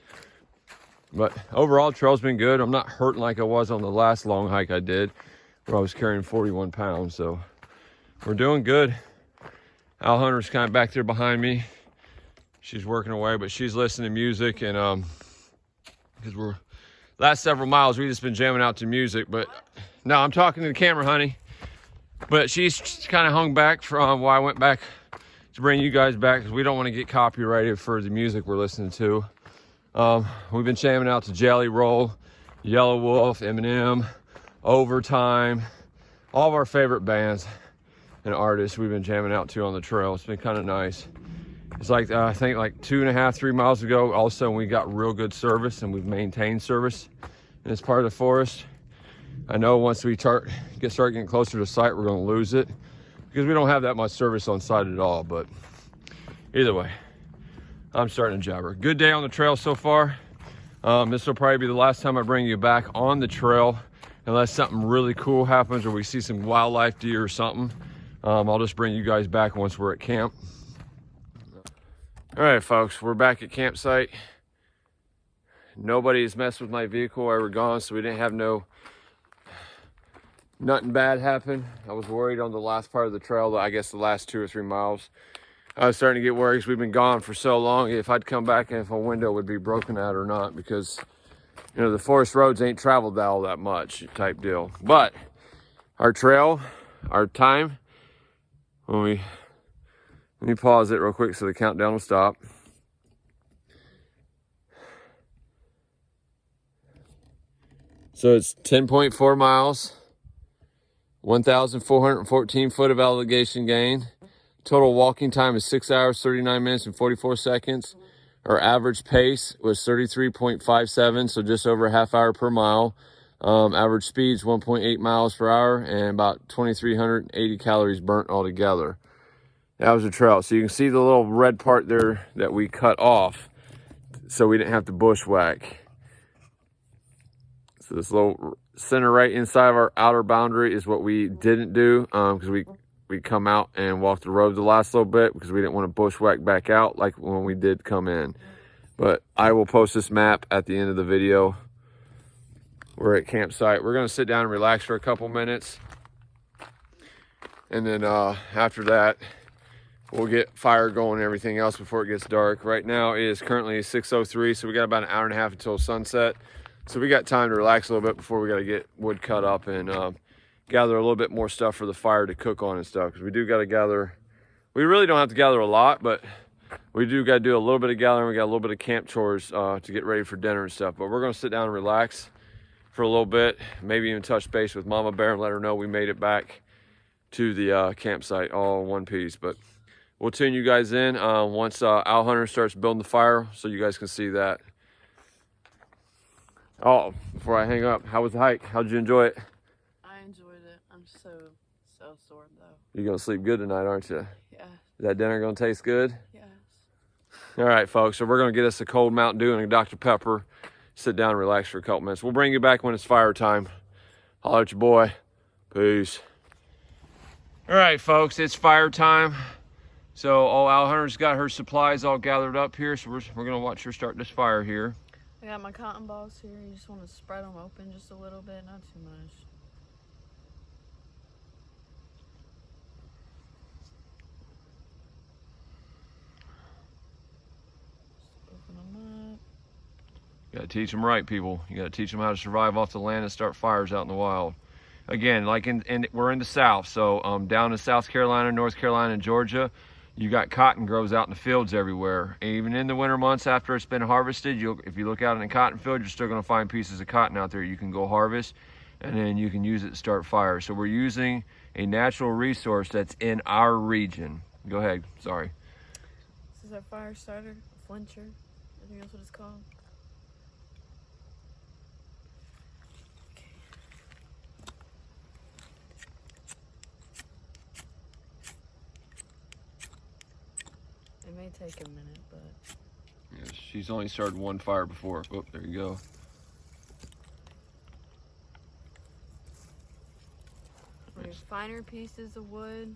But overall, trail's been good. I'm not hurting like I was on the last long hike I did, where I was carrying 41 pounds. So we're doing good. Al Hunter's kind of back there behind me. She's working away, but she's listening to music, and because we're last several miles we've just been jamming out to music. But no, I'm talking to the camera, honey. But she's kind of hung back from why I went back to bring you guys back, because we don't want to get copyrighted for the music we're listening to. We've been jamming out to Jelly Roll, Yellow Wolf, Eminem, Overtime, all of our favorite bands and artists we've been jamming out to on the trail. It's been kind of nice. It's like, I think like 2.5, 3 miles ago, all of a sudden we got real good service, and we've maintained service in this part of the forest. I know once we start getting closer to site, we're going to lose it because we don't have that much service on site at all. But either way, I'm starting to jabber. Good day on the trail so far. This will probably be the last time I bring you back on the trail, unless something really cool happens or we see some wildlife, deer or something. I'll just bring you guys back once we're at camp. All right, folks, we're back at campsite. Nobody's messed with my vehicle while we're gone, so we didn't have nothing bad happen. I was worried on the last part of the trail, I guess the last 2 or 3 miles. I was starting to get worried because we've been gone for so long, if I'd come back and if a window would be broken out or not, because, you know, the forest roads ain't traveled all that much type deal. But our trail, our time, let me pause it real quick so the countdown will stop. So it's 10.4 miles, 1,414 foot of elevation gain. Total walking time is 6 hours, 39 minutes, and 44 seconds. Our average pace was 33.57, so just over a half hour per mile. Average speed's 1.8 miles per hour, and about 2,380 calories burnt altogether. That was a trail. So you can see the little red part there that we cut off, so we didn't have to bushwhack. So this little center right inside of our outer boundary is what we didn't do, because we come out and walk the road the last little bit because we didn't want to bushwhack back out like when we did come in. But I will post this map at the end of the video. We're at campsite. We're going to sit down and relax for a couple minutes. And then after that, we'll get fire going and everything else before it gets dark. Right now it is currently 6:03, so we got about an hour and a half until sunset. So we got time to relax a little bit before we got to get wood cut up and gather a little bit more stuff for the fire to cook on and stuff. Because we do got to gather, we really don't have to gather a lot, but we do got to do a little bit of gathering. We got a little bit of camp chores to get ready for dinner and stuff. But we're going to sit down and relax for a little bit, maybe even touch base with Mama Bear and let her know we made it back to the campsite all in one piece. But we'll tune you guys in once Owl Hunter starts building the fire so you guys can see that. Oh, before I hang up, how was the hike? How'd you enjoy it? I enjoyed it. I'm so sore though. You're gonna sleep good tonight, aren't you? Yeah. Is that dinner gonna taste good? Yes. All right, folks, so we're gonna get us a cold Mountain Dew and a Dr. Pepper. Sit down and relax for a couple minutes. We'll bring you back when it's fire time. Holler at your boy. Peace. All right, folks, it's fire time. So Owl Hunter's got her supplies all gathered up here, so we're gonna watch her start this fire here. I got my cotton balls here. You just want to spread them open just a little bit, not too much. Just open them up. You gotta teach them right, people. You gotta teach them how to survive off the land and start fires out in the wild. Again, like we're in the South, so down in South Carolina, North Carolina, and Georgia, you got cotton grows out in the fields everywhere. And even in the winter months after it's been harvested, if you look out in a cotton field, you're still gonna find pieces of cotton out there you can go harvest, and then you can use it to start fire. So we're using a natural resource that's in our region. Go ahead, sorry. This is our fire starter, a flincher. I think that's what it's called. It may take a minute, but... Yeah, she's only started one fire before. Oh, there you go. There's finer pieces of wood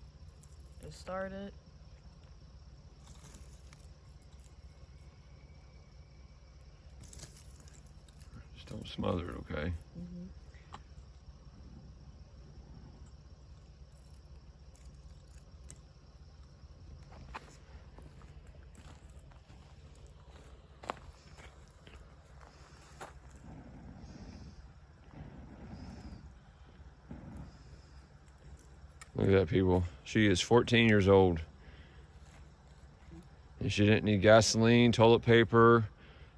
to start it. Just don't smother it, okay? Mm-hmm. Look at that, people. She is 14 years old. And she didn't need gasoline, toilet paper,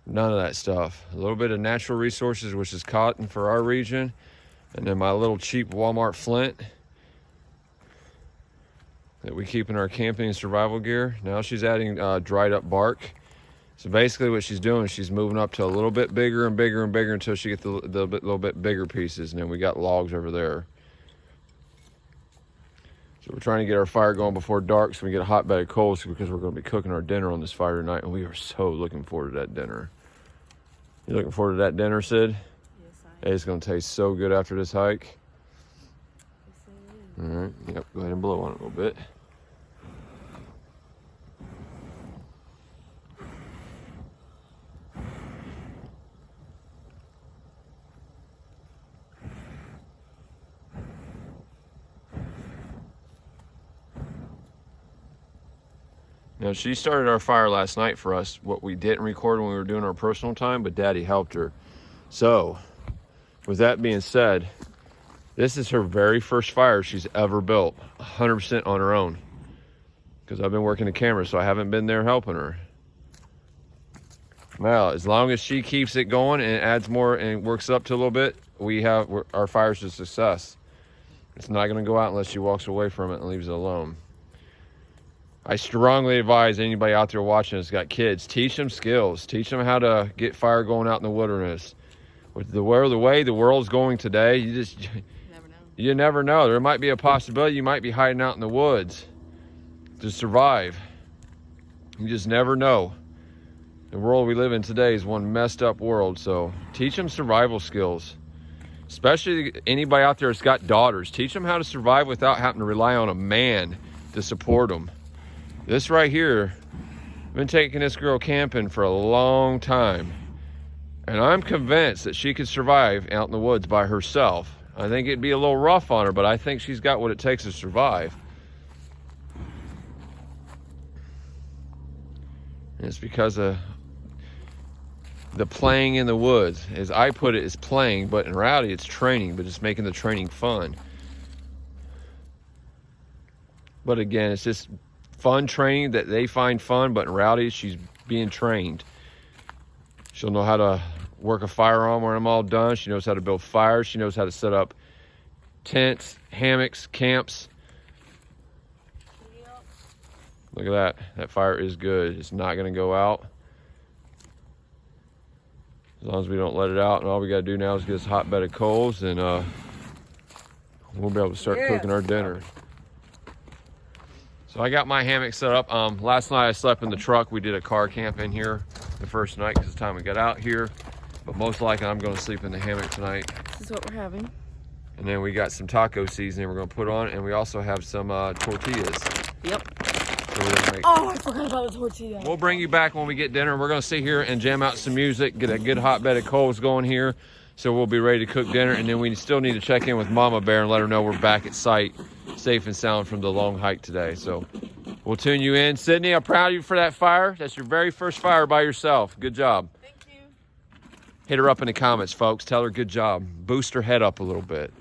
none of that stuff. A little bit of natural resources, which is cotton for our region. And then my little cheap Walmart Flint that we keep in our camping and survival gear. Now she's adding dried up bark. So basically what she's doing is she's moving up to a little bit bigger and bigger and bigger until she gets the little bit bigger pieces. And then we got logs over there. So we're trying to get our fire going before dark so we get a hot bed of coals because we're going to be cooking our dinner on this fire tonight, and we are so looking forward to that dinner. You looking forward to that dinner, Sid? Yes, I Hey, it's going to taste so good after this hike. Yes, it is. All right, yep, go ahead and blow on it a little bit. Now, she started our fire last night for us, what we didn't record when we were doing our personal time, but Daddy helped her. So, with that being said, this is her very first fire she's ever built, 100% on her own. Because I've been working the camera, so I haven't been there helping her. Well, as long as she keeps it going and adds more and works up to a little bit, our fire's a success. It's not going to go out unless she walks away from it and leaves it alone. I strongly advise anybody out there watching that's got kids, teach them skills. Teach them how to get fire going out in the wilderness. With the way the world's going today, you Never know. You never know. There might be a possibility you might be hiding out in the woods to survive. You just never know. The world we live in today is one messed up world, so teach them survival skills. Especially anybody out there that's got daughters. Teach them how to survive without having to rely on a man to support them. This right here, I've been taking this girl camping for a long time, and I'm convinced that she could survive out in the woods by herself. I think it'd be a little rough on her, but I think she's got what it takes to survive. And it's because of the playing in the woods. As I put it, is playing, but in reality it's training, but it's making the training fun. But again, it's just fun training that they find fun, but in reality she's being trained. She'll know how to work a firearm when I'm all done. She knows how to build fires. She knows how to set up tents, hammocks, camps. Yep. Look at that. That fire is good. It's not going to go out. As long as we don't let it out. And all we got to do now is get this hot bed of coals, and we'll be able to start cooking our dinner. So I got my hammock set up. Last night I slept in the truck. We did a car camp in here the first night because it's time we got out here. But most likely I'm going to sleep in the hammock tonight. This is what we're having. And then we got some taco seasoning we're going to put on, and we also have some tortillas. Yep. So we're gonna make... Oh, I forgot about the tortilla. We'll bring you back when we get dinner. We're going to sit here and jam out some music, get a good hot bed of coals going here. So we'll be ready to cook dinner, and then we still need to check in with Mama Bear and let her know we're back at site, safe and sound from the long hike today. So we'll tune you in. Sydney, I'm proud of you for that fire. That's your very first fire by yourself. Good job. Thank you. Hit her up in the comments, folks. Tell her good job. Boost her head up a little bit.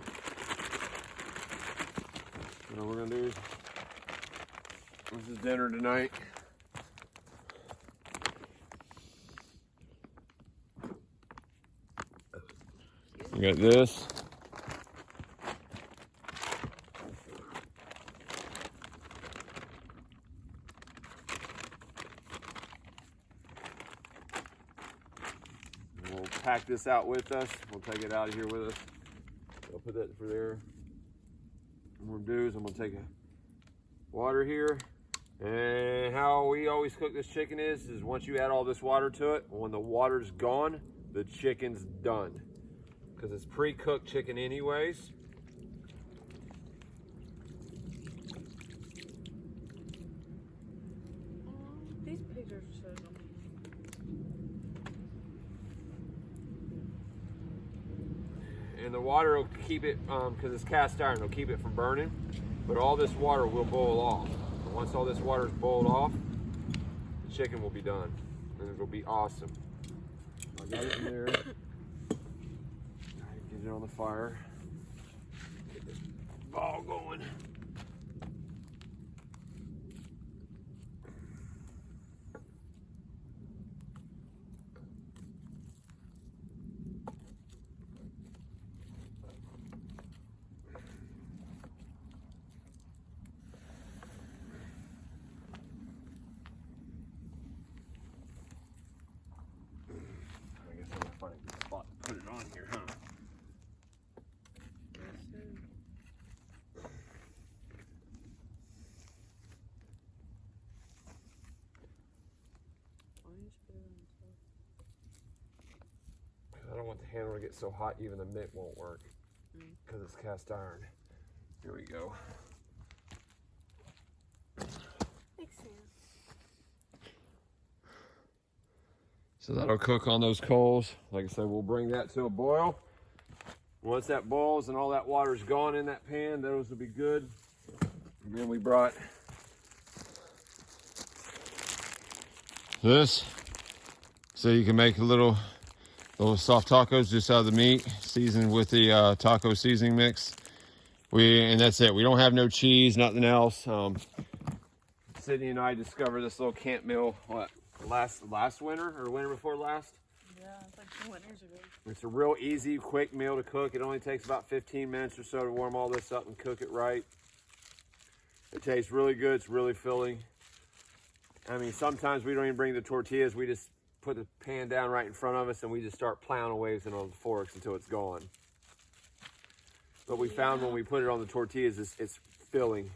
What we're going to do is, this is dinner tonight. We got this. We'll pack this out with us. We'll take it out of here with us. I'll put that for there. What we'll do is I'm gonna take a water here. And how we always cook this chicken is once you add all this water to it, when the water's gone, the chicken's done. Because it's pre-cooked chicken anyways. These pigs are so dumb. And the water will keep it, because it's cast iron, it'll keep it from burning. But all this water will boil off. And once all this water is boiled off, the chicken will be done. And it'll be awesome. I got it in there. Get it on the fire. Get this ball going. I guess I'm gonna find a good spot to put it on here, huh? I don't want the handle to get so hot even the mitt won't work because it's cast iron. Here we go. Thanks, Sam. So that'll cook on those coals. Like I said, we'll bring that to a boil. Once that boils and all that water's gone in that pan, those will be good. And then we brought this so you can make a little soft tacos just out of the meat, seasoned with the taco seasoning mix. And that's it. We don't have no cheese, nothing else. Sydney and I discovered this little camp meal last winter or winter before last. Yeah, it's like 2 winters ago. It's a real easy, quick meal to cook. It only takes about 15 minutes or so to warm all this up and cook it right. It tastes really good. It's really filling. I mean, sometimes we don't even bring the tortillas. We just put the pan down right in front of us and we just start plowing away with it on the forks until it's gone. But we found when we put it on the tortillas, it's filling.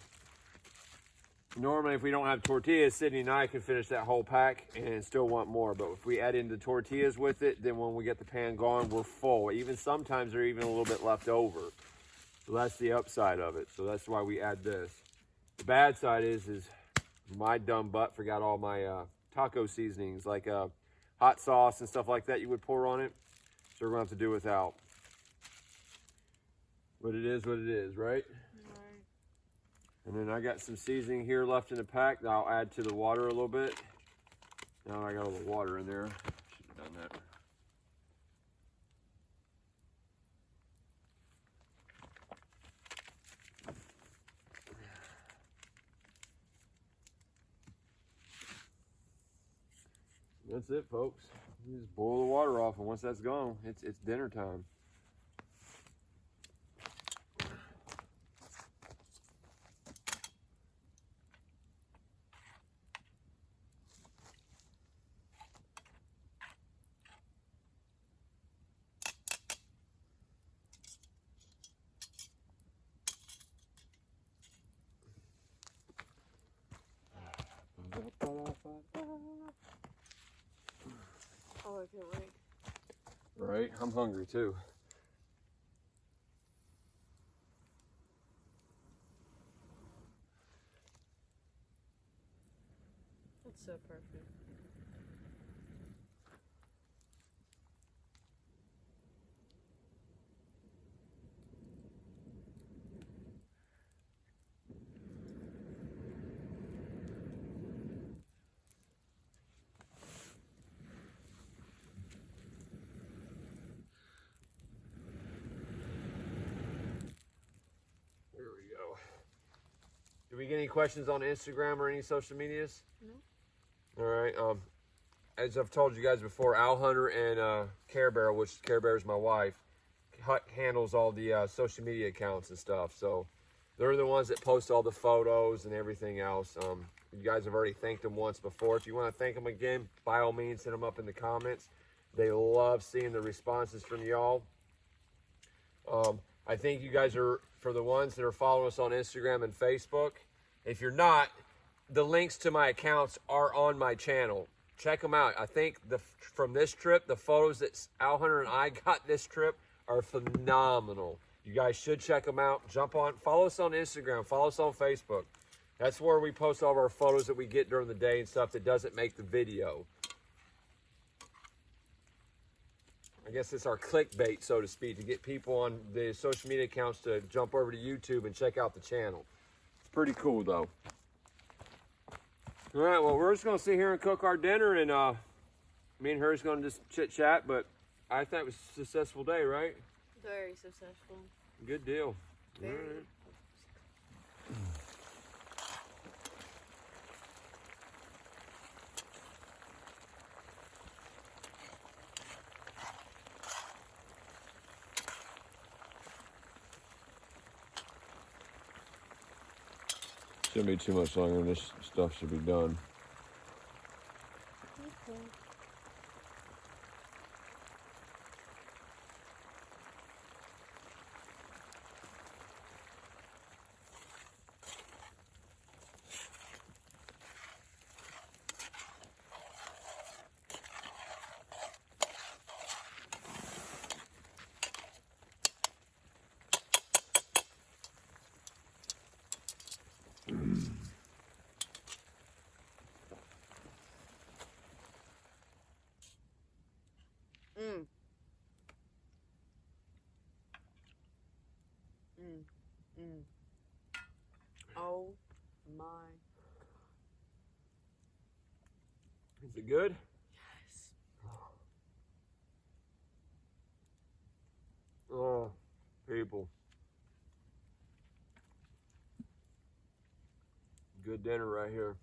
Normally, if we don't have tortillas, Sydney and I can finish that whole pack and still want more. But if we add in the tortillas with it, then when we get the pan gone, we're full. Even sometimes there's even a little bit left over. So that's the upside of it. So that's why we add this. The bad side is my dumb butt forgot all my taco seasonings, like hot sauce and stuff like that you would pour on it. So we're gonna have to do without. But it is what it is, right? And then I got some seasoning here left in the pack that I'll add to the water a little bit. Now I got a little water in there. Should have done that. That's it, folks. You just boil the water off, and once that's gone, it's dinner time. Oh, I can't wait. Right? I'm hungry too. That's so perfect. There we go. Do we get any questions on Instagram or any social medias? No. All right. As I've told you guys before, Owl Hunter and Care Bear, which Care Bear is my wife, handles all the social media accounts and stuff. So they're the ones that post all the photos and everything else. You guys have already thanked them once before. If you want to thank them again, by all means, hit them up in the comments. They love seeing the responses from y'all. I think you guys are, for the ones that are following us on Instagram and Facebook, if you're not, the links to my accounts are on my channel. Check them out. I think from this trip, the photos that Owl Hunter and I got this trip are phenomenal. You guys should check them out. Follow us on Instagram, follow us on Facebook. That's where we post all of our photos that we get during the day and stuff that doesn't make the video. I guess it's our clickbait, so to speak, to get people on the social media accounts to jump over to YouTube and check out the channel. It's pretty cool, though. All right, well, we're just going to sit here and cook our dinner, and me and her is going to just chit-chat, but I thought it was a successful day, right? Very successful. Good deal. Very. All right. Shouldn't be too much longer. This stuff should be done. Okay. Mm. Mm. Mm. Oh my. Is it good? Yes. Oh, people. Good dinner right here.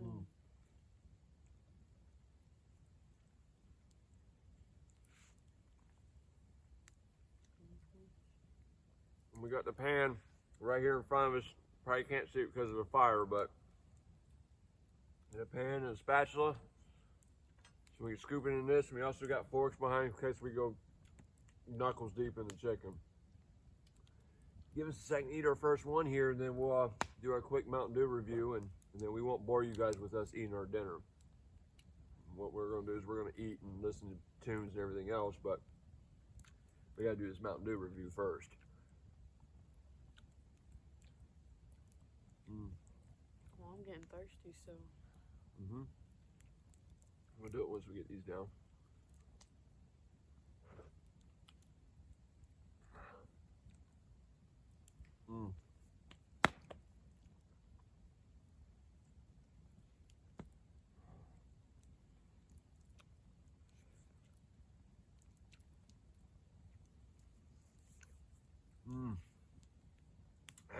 Mm. We got the pan right here in front of us. Probably can't see it because of the fire, but the pan and a spatula. So we can scoop it in this. And we also got forks behind in case we go knuckles deep in the chicken. Give us a second to eat our first one here, and then we'll do our quick Mountain Dew review, and then we won't bore you guys with us eating our dinner. What we're going to do is we're going to eat and listen to tunes and everything else, but we got to do this Mountain Dew review first. Well, I'm getting thirsty, so. We'll do it once we get these down.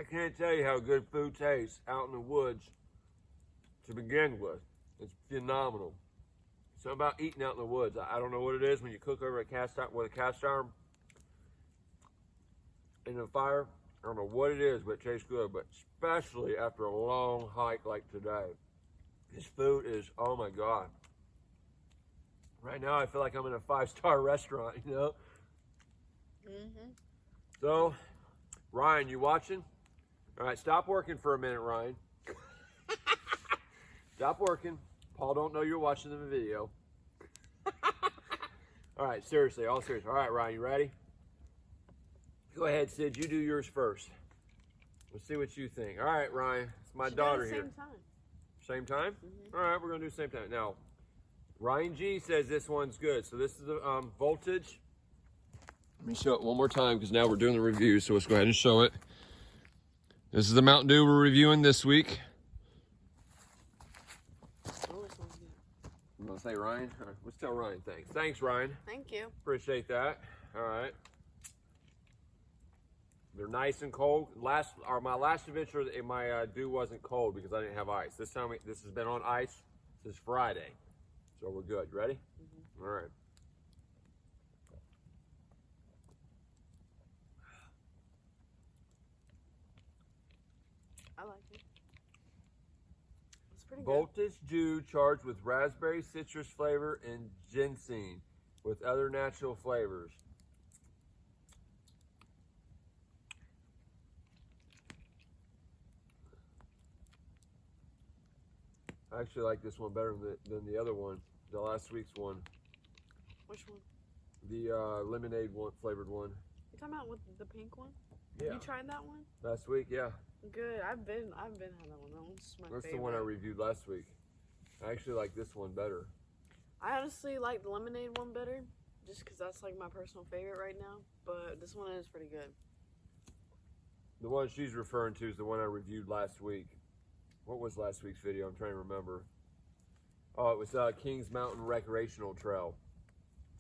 I can't tell you how good food tastes out in the woods to begin with. It's phenomenal. Something about eating out in the woods. I don't know what it is when you cook over a cast iron with a cast iron in the fire. I don't know what it is, but it tastes good. But especially after a long hike like today, this food is, oh my God. Right now, I feel like I'm in a 5-star restaurant, you know? Mm-hmm. So, Ryan, you watching? All right, stop working for a minute, Ryan. Stop working. Paul don't know you're watching the video. All right, seriously, all serious. All right, Ryan, you ready? Go ahead, Sid. You do yours first. Let's see what you think. All right, Ryan. It's my daughter here. Same time? Mm-hmm. All right, we're going to do the same time. Now, Ryan G says this one's good. So this is the voltage. Let me show it one more time because now we're doing the review. So let's go ahead and show it. This is the Mountain Dew we're reviewing this week. Oh, it smells good. I'm going to say Ryan. All right, let's tell Ryan thanks. Thanks, Ryan. Thank you. Appreciate that. All right. They're nice and cold. My last adventure, my dew wasn't cold because I didn't have ice. This time, this has been on ice since Friday. So we're good. You ready? Mm-hmm. All right. I like it. It's pretty good. Voltage Dew charged with raspberry citrus flavor and ginseng with other natural flavors. I actually like this one better than the other one, the last week's one. Which one? The lemonade one, flavored one. You talking about with the pink one? Yeah. You tried that one? Last week, yeah. Good. I've been having that one. That one's my That's favorite. the one I reviewed last week. I actually like this one better. I honestly like the lemonade one better, just because that's like my personal favorite right now. But this one is pretty good. The one she's referring to is the one I reviewed last week. What was last week's video? I'm trying to remember. Oh, it was Kings Mountain Recreational Trail.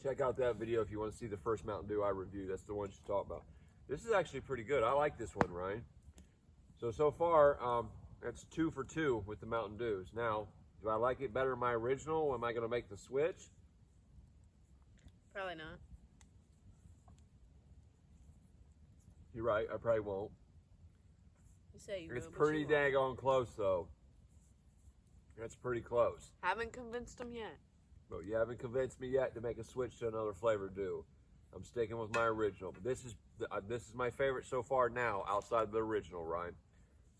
Check out that video if you want to see the first Mountain Dew I reviewed. That's the one she's talking about. This is actually pretty good. I like this one, Ryan. So far, that's 2 for 2 with the Mountain Dews. Now, do I like it better than my original? Am I going to make the switch? Probably not. You're right. I probably won't. You say you It's will, but pretty you won't. daggone close, though. That's pretty close. Haven't convinced them yet. But you haven't convinced me yet to make a switch to another flavor Dew. I'm sticking with my original. But this is my favorite so far now, outside the original, Ryan.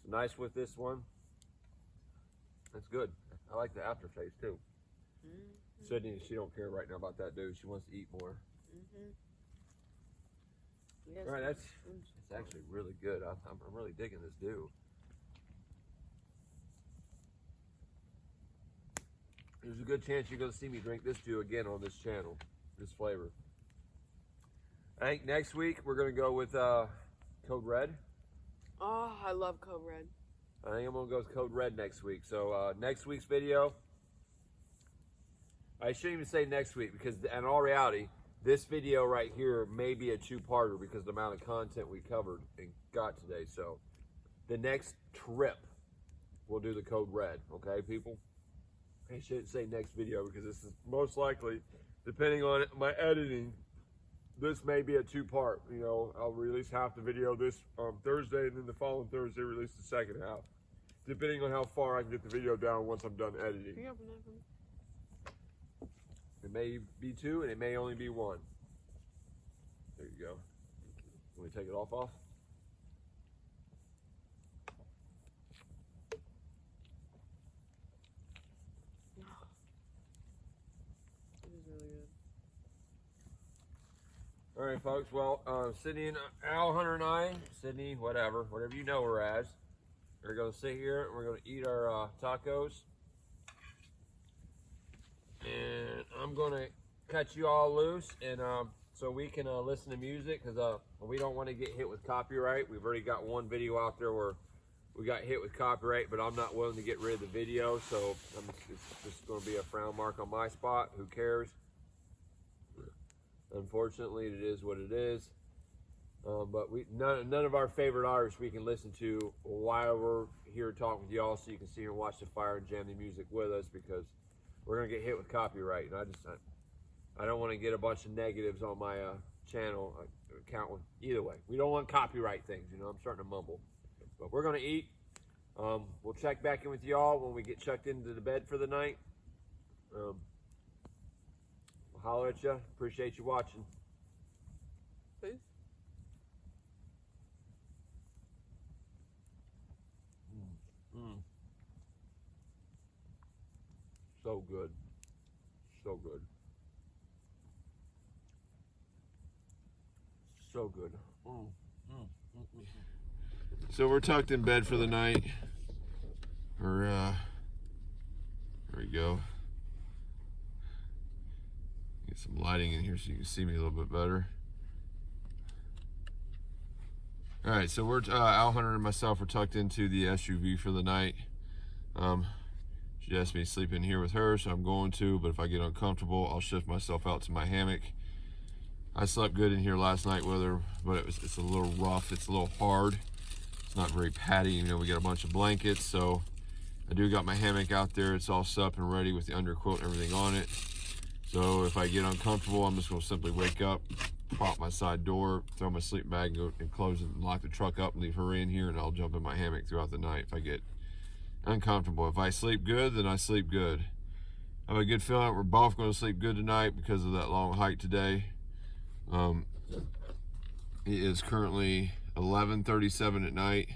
So nice with this one. That's good. I like the aftertaste too. Mm-hmm. Sydney, she don't care right now about that Dew. She wants to eat more. Mm-hmm. Yes, All right, it's actually really good. I'm really digging this Dew. There's a good chance you're going to see me drink this Dew again on this channel, this flavor. I think next week we're going to go with Code Red. Oh, I love Code Red. I think I'm going to go with Code Red next week. So next week's video, I shouldn't even say next week because in all reality, this video right here may be a 2-parter because of the amount of content we covered and got today. So the next trip, we'll do the Code Red. Okay, people? I shouldn't say next video because this is most likely, depending on my editing, this may be a 2-part. You know, I'll release half the video this Thursday, and then the following Thursday release the second half, depending on how far I can get the video down once I'm done editing. Can you open that for me? It may be 2, and it may only be 1. There you go. Let me take it off. All right, folks. Well, Sydney and Al Hunter and I, Sydney, whatever you know her as, we're going to sit here and we're going to eat our tacos. And I'm going to cut you all loose and so we can listen to music because we don't want to get hit with copyright. We've already got one video out there where we got hit with copyright, but I'm not willing to get rid of the video, so it's just going to be a frown mark on my spot. Who cares? Unfortunately, it is what it is. But none of our favorite artists we can listen to while we're here talking with y'all, so you can see here and watch the fire and jam the music with us, because we're gonna get hit with copyright, and I don't want to get a bunch of negatives on my channel account. Either way, we don't want copyright things. You know, I'm starting to mumble, but we're gonna eat. We'll check back in with y'all when we get checked into the bed for the night. We'll holler at you. Appreciate you watching. Peace. So good. So good. So good. So we're tucked in bed for the night. There we go. Get some lighting in here so you can see me a little bit better. All right, so we're Al Hunter and myself are tucked into the SUV for the night. She asked me to sleep in here with her, so I'm going to, but if I get uncomfortable, I'll shift myself out to my hammock. I slept good in here last night with her, but it's a little rough, it's a little hard. It's not very padding. You know, we got a bunch of blankets, so I do got my hammock out there. It's all set up and ready with the underquilt and everything on it. So if I get uncomfortable, I'm just gonna simply wake up, pop my side door, throw my sleep bag, and go and close it and lock the truck up and leave her in here, and I'll jump in my hammock throughout the night if I get uncomfortable. If I sleep good, then I sleep good. I have a good feeling we're both going to sleep good tonight because of that long hike today. It is currently 11:37 at night.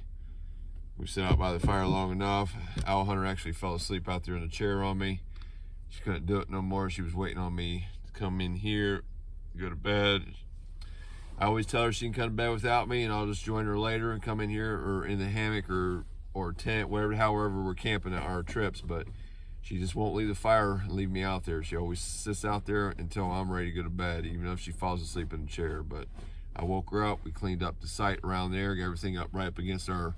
We've sat out by the fire long enough. Al Hunter actually fell asleep out there in the chair on me. She couldn't do it no more. She was waiting on me to come in here, go to bed. I always tell her she can come to bed without me, and I'll just join her later and come in here or in the hammock or tent, however we're camping at our trips, but she just won't leave the fire and leave me out there. She always sits out there until I'm ready to go to bed, even if she falls asleep in the chair. But I woke her up, we cleaned up the site around there, got everything up right up against our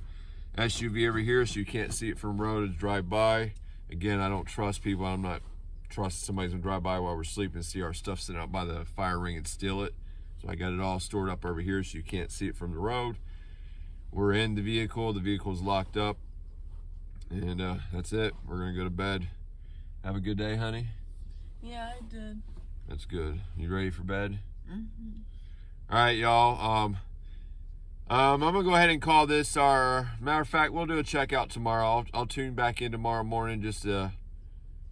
SUV over here so you can't see it from the road as drive by. Again, I don't trust people. I'm not trusting somebody's gonna drive by while we're sleeping and see our stuff sitting out by the fire ring and steal it. So I got it all stored up over here so you can't see it from the road. We're in the vehicle's locked up, and that's it. We're gonna go to bed. Have a good day, honey. Yeah, I did. That's good. You ready for bed? Mm-hmm. All right, y'all. I'm gonna go ahead and call this our, matter of fact, we'll do a checkout tomorrow. I'll tune back in tomorrow morning just to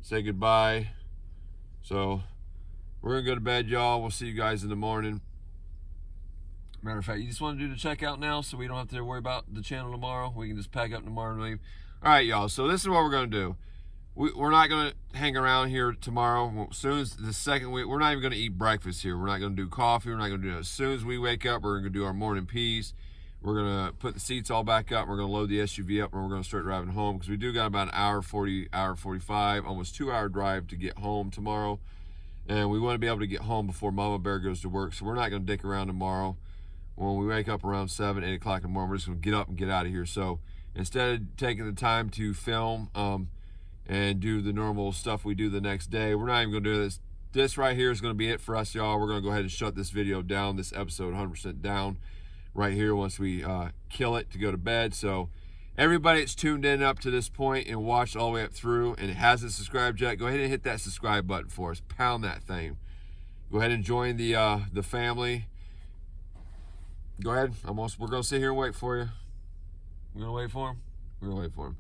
say goodbye. So we're gonna go to bed, y'all. We'll see you guys in the morning. Matter of fact, you just want to do the checkout now so we don't have to worry about the channel tomorrow? We can just pack up tomorrow and leave. All right, y'all, so this is what we're going to do. We're not going to hang around here tomorrow. As soon as the second week, we're not even going to eat breakfast here. We're not going to do coffee. We're not going to do it. As soon as we wake up, we're going to do our morning peas. We're going to put the seats all back up. We're going to load the SUV up, and we're going to start driving home because we do got about an hour 40, hour 45, almost 2 hour drive to get home tomorrow. And we want to be able to get home before Mama Bear goes to work, so we're not going to dick around tomorrow. When we wake up around 7, 8 o'clock in the morning, we're just going to get up and get out of here. So instead of taking the time to film and do the normal stuff we do the next day, we're not even going to do this. This right here is going to be it for us, y'all. We're going to go ahead and shut this video down, this episode 100% down right here once we kill it to go to bed. So everybody that's tuned in up to this point and watched all the way up through and hasn't subscribed yet, go ahead and hit that subscribe button for us. Pound that thing. Go ahead and join the family. Go ahead. We're going to sit here and wait for you. We're going to wait for him? We're going to wait for him.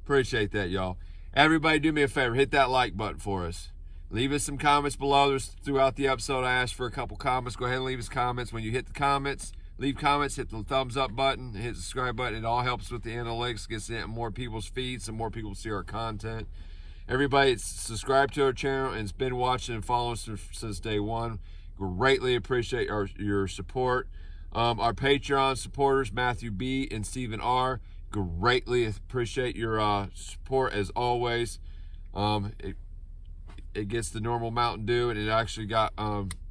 Appreciate that, y'all. Everybody do me a favor. Hit that like button for us. Leave us some comments below. Throughout the episode, I asked for a couple comments. Go ahead and leave us comments. When you hit the comments, leave comments, hit the thumbs up button, hit the subscribe button. It all helps with the analytics. Gets it in more people's feeds so more people see our content. Everybody that's subscribed to our channel and has been watching and following us since day one, greatly appreciate your support. Our Patreon supporters, Matthew B. and Stephen R., greatly appreciate your support as always. It gets the normal Mountain Dew, and it actually got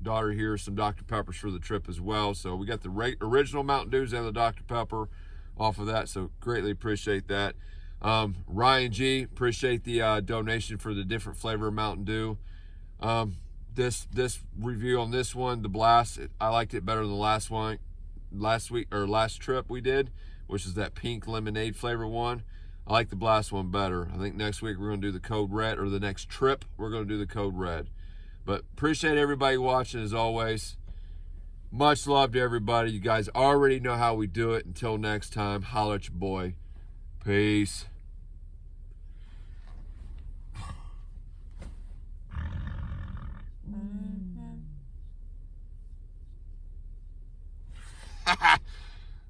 daughter here some Dr. Peppers for the trip as well. So we got the original Mountain Dews and the Dr. Pepper off of that, so greatly appreciate that. Ryan G., appreciate the donation for the different flavor of Mountain Dew. This review on this one, the Blast, I liked it better than the last one. last week or last trip we did, which is that pink lemonade flavor one. I like the blast one better. I think next week we're going to do the code red, or the next trip we're going to do the code red. But appreciate everybody watching as always. Much love to everybody. You guys already know how we do it. Until next time, holla at your boy. Peace.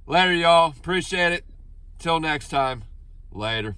Later, y'all. Appreciate it. Till next time. Later.